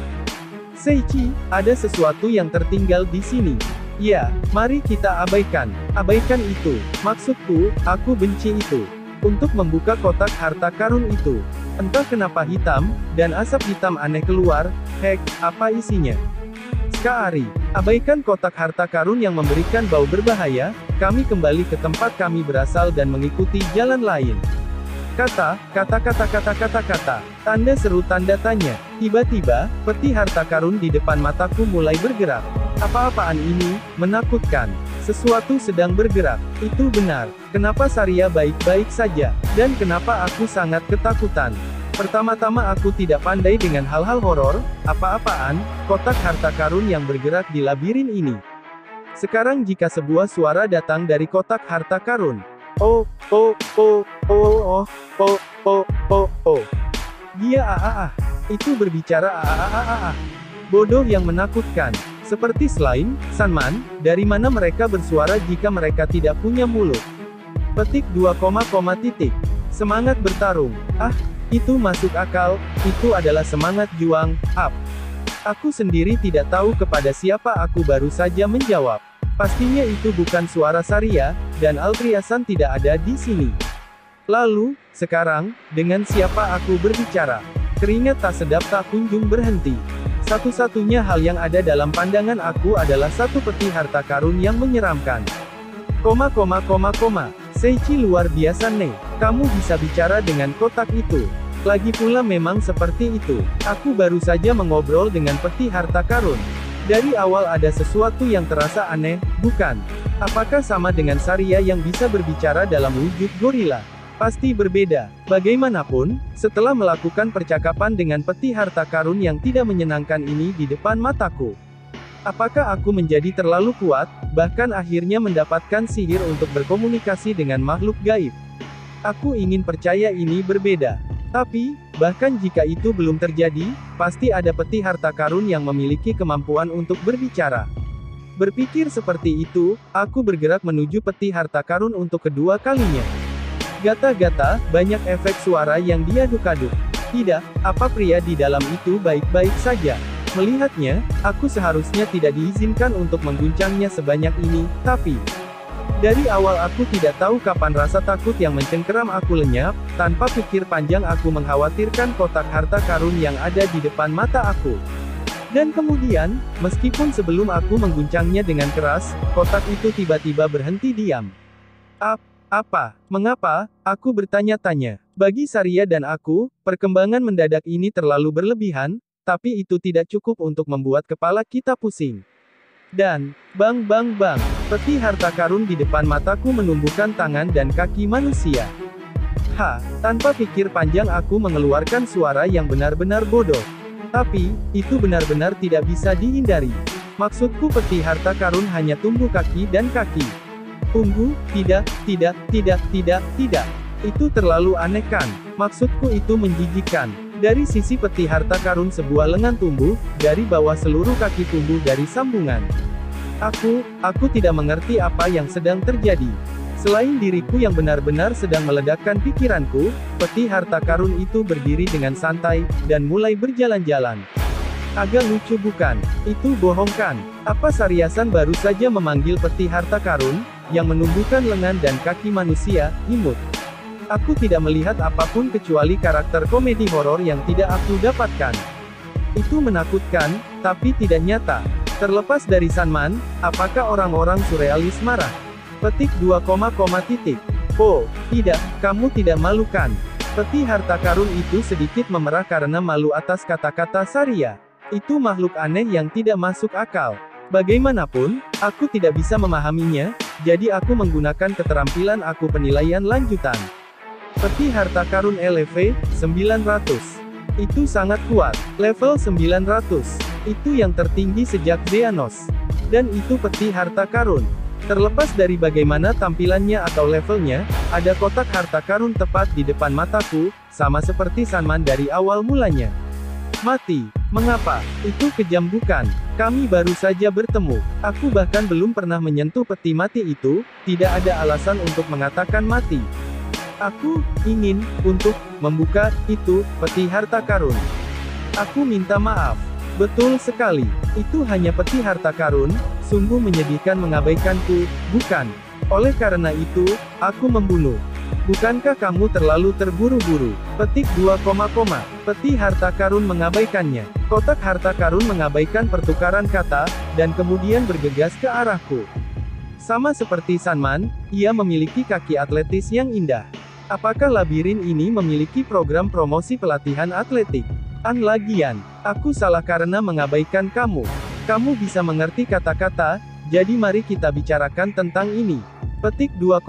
Seichi, ada sesuatu yang tertinggal di sini. Ya, mari kita abaikan. Abaikan itu. Maksudku, aku benci itu. Untuk membuka kotak harta karun itu. Entah kenapa hitam, dan asap hitam aneh keluar, hek, apa isinya? Skari, abaikan kotak harta karun yang memberikan bau berbahaya, kami kembali ke tempat kami berasal dan mengikuti jalan lain. Kata, tanda seru tanda tanya. Tiba-tiba, peti harta karun di depan mataku mulai bergerak. Apa-apaan ini, menakutkan. Sesuatu sedang bergerak. Itu benar. Kenapa Saria baik-baik saja? Dan kenapa aku sangat ketakutan? Pertama-tama aku tidak pandai dengan hal-hal horor, apa-apaan, kotak harta karun yang bergerak di labirin ini. Sekarang jika sebuah suara datang dari kotak harta karun. Oh. Dia itu berbicara bodoh yang menakutkan. Seperti slime, Sanman, dari mana mereka bersuara jika mereka tidak punya mulut? Petik 2, titik. Semangat bertarung. Itu masuk akal, itu adalah semangat juang, up. Aku sendiri tidak tahu kepada siapa aku baru saja menjawab. Pastinya itu bukan suara Saria, dan Altoriasan tidak ada di sini. Lalu, sekarang, dengan siapa aku berbicara? Keringat tak sedap tak kunjung berhenti. Satu-satunya hal yang ada dalam pandangan aku adalah satu peti harta karun yang menyeramkan. Seichi luar biasa nih. Kamu bisa bicara dengan kotak itu. Lagi pula memang seperti itu. Aku baru saja mengobrol dengan peti harta karun. Dari awal ada sesuatu yang terasa aneh, bukan? Apakah sama dengan Saria yang bisa berbicara dalam wujud gorila? Pasti berbeda. Bagaimanapun, setelah melakukan percakapan dengan peti harta karun yang tidak menyenangkan ini di depan mataku, apakah aku menjadi terlalu kuat, bahkan akhirnya mendapatkan sihir untuk berkomunikasi dengan makhluk gaib? Aku ingin percaya ini berbeda. Tapi, bahkan jika itu belum terjadi, pasti ada peti harta karun yang memiliki kemampuan untuk berbicara. Berpikir seperti itu, aku bergerak menuju peti harta karun untuk kedua kalinya. Gata-gata, banyak efek suara yang diaduk-aduk. Tidak, apa pria di dalam itu baik-baik saja? Melihatnya, aku seharusnya tidak diizinkan untuk mengguncangnya sebanyak ini, tapi dari awal aku tidak tahu kapan rasa takut yang mencengkeram aku lenyap. Tanpa pikir panjang aku mengkhawatirkan kotak harta karun yang ada di depan mata aku. Dan kemudian, meskipun sebelum aku mengguncangnya dengan keras, kotak itu tiba-tiba berhenti diam. Apa? Mengapa? Aku bertanya-tanya. Bagi Saria dan aku, perkembangan mendadak ini terlalu berlebihan, tapi itu tidak cukup untuk membuat kepala kita pusing. Dan, bang, peti harta karun di depan mataku menumbuhkan tangan dan kaki manusia. Tanpa pikir panjang aku mengeluarkan suara yang benar-benar bodoh. Tapi, itu benar-benar tidak bisa dihindari. Maksudku peti harta karun hanya tumbuh kaki dan kaki. Tunggu, tidak. Itu terlalu aneh kan? Maksudku itu menjijikkan. Dari sisi peti harta karun sebuah lengan tumbuh, dari bawah seluruh kaki tumbuh dari sambungan. Aku tidak mengerti apa yang sedang terjadi. Selain diriku yang benar-benar sedang meledakkan pikiranku, peti harta karun itu berdiri dengan santai, dan mulai berjalan-jalan. Agak lucu bukan? Itu bohong kan? Apa Sariasan baru saja memanggil peti harta karun, yang menumbuhkan lengan dan kaki manusia, imut? Aku tidak melihat apapun kecuali karakter komedi horor yang tidak aku dapatkan. Itu menakutkan, tapi tidak nyata. Terlepas dari Sanman, apakah orang-orang surrealis marah? Petik 2, titik. Oh, tidak, kamu tidak malu kan? Peti harta karun itu sedikit memerah karena malu atas kata-kata Saria. Itu makhluk aneh yang tidak masuk akal. Bagaimanapun, aku tidak bisa memahaminya, jadi aku menggunakan keterampilan aku penilaian lanjutan. Peti harta karun LV 900. Itu sangat kuat. Level 900. Itu yang tertinggi sejak Xenos. Dan itu peti harta karun. Terlepas dari bagaimana tampilannya atau levelnya, ada kotak harta karun tepat di depan mataku, sama seperti Sanman dari awal mulanya. Mati. Mengapa? Itu kejam bukan? Kami baru saja bertemu. Aku bahkan belum pernah menyentuh peti mati itu, tidak ada alasan untuk mengatakan mati. Aku ingin untuk membuka itu peti harta karun. Aku minta maaf. Betul sekali. Itu hanya peti harta karun, sungguh menyedihkan mengabaikanku, bukan? Oleh karena itu, aku membunuh. Bukankah kamu terlalu terburu-buru? Petik 2, peti harta karun mengabaikannya. Kotak harta karun mengabaikan pertukaran kata, dan kemudian bergegas ke arahku. Sama seperti Sanman, ia memiliki kaki atletis yang indah. Apakah labirin ini memiliki program promosi pelatihan atletik? Lagian, aku salah karena mengabaikan kamu. Kamu bisa mengerti kata-kata, jadi mari kita bicarakan tentang ini. Petik 2,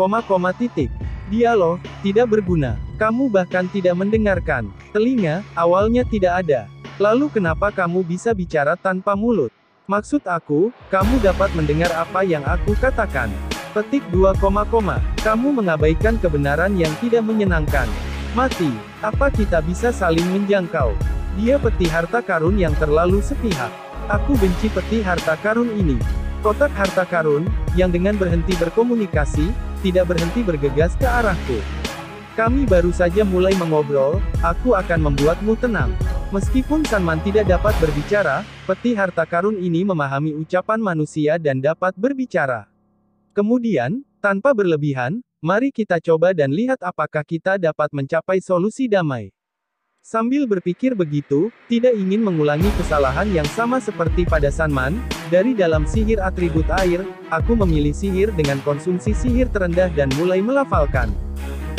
titik. Dialog, tidak berguna. Kamu bahkan tidak mendengarkan. Telinga, awalnya tidak ada. Lalu kenapa kamu bisa bicara tanpa mulut? Maksud aku, kamu dapat mendengar apa yang aku katakan. Petik 2, kamu mengabaikan kebenaran yang tidak menyenangkan. Mati. Apa kita bisa saling menjangkau? Dia peti harta karun yang terlalu sepihak. Aku benci peti harta karun ini. Kotak harta karun, yang dengan berhenti berkomunikasi, tidak berhenti bergegas ke arahku. Kami baru saja mulai mengobrol, aku akan membuatmu tenang. Meskipun Sanman tidak dapat berbicara, peti harta karun ini memahami ucapan manusia dan dapat berbicara. Kemudian, tanpa berlebihan, mari kita coba dan lihat apakah kita dapat mencapai solusi damai. Sambil berpikir begitu, tidak ingin mengulangi kesalahan yang sama seperti pada Sanman, dari dalam sihir atribut air, aku memilih sihir dengan konsumsi sihir terendah dan mulai melafalkan.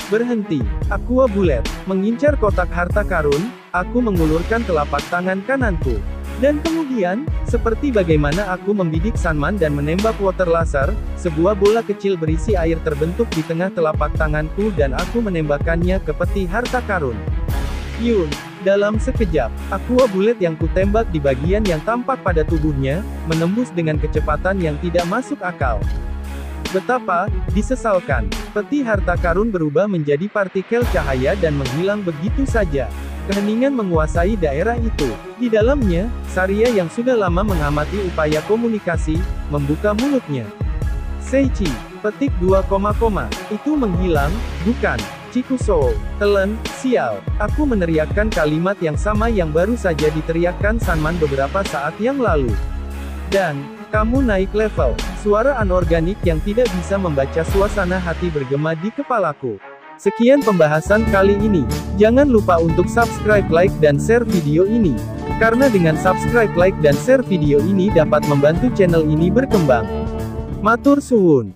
Berhenti. Aqua Bullet. Mengincar kotak harta karun, aku mengulurkan telapak tangan kananku. Dan kemudian, seperti bagaimana aku membidik Sanman dan menembak water laser, sebuah bola kecil berisi air terbentuk di tengah telapak tanganku dan aku menembakkannya ke peti harta karun. Yun, dalam sekejap, aqua bullet yang kutembak di bagian yang tampak pada tubuhnya, menembus dengan kecepatan yang tidak masuk akal. Betapa disesalkan, peti harta karun berubah menjadi partikel cahaya dan menghilang begitu saja. Keheningan menguasai daerah itu. Di dalamnya, Saria yang sudah lama mengamati upaya komunikasi, membuka mulutnya. Seichi, petik 2, itu menghilang, bukan? Chikusou, telan, sial. Aku meneriakkan kalimat yang sama yang baru saja diteriakkan Sanman beberapa saat yang lalu. Dan, kamu naik level. Suara anorganik yang tidak bisa membaca suasana hati bergema di kepalaku. Sekian pembahasan kali ini. Jangan lupa untuk subscribe, like, dan share video ini. Karena dengan subscribe, like, dan share video ini dapat membantu channel ini berkembang. Matur suwun.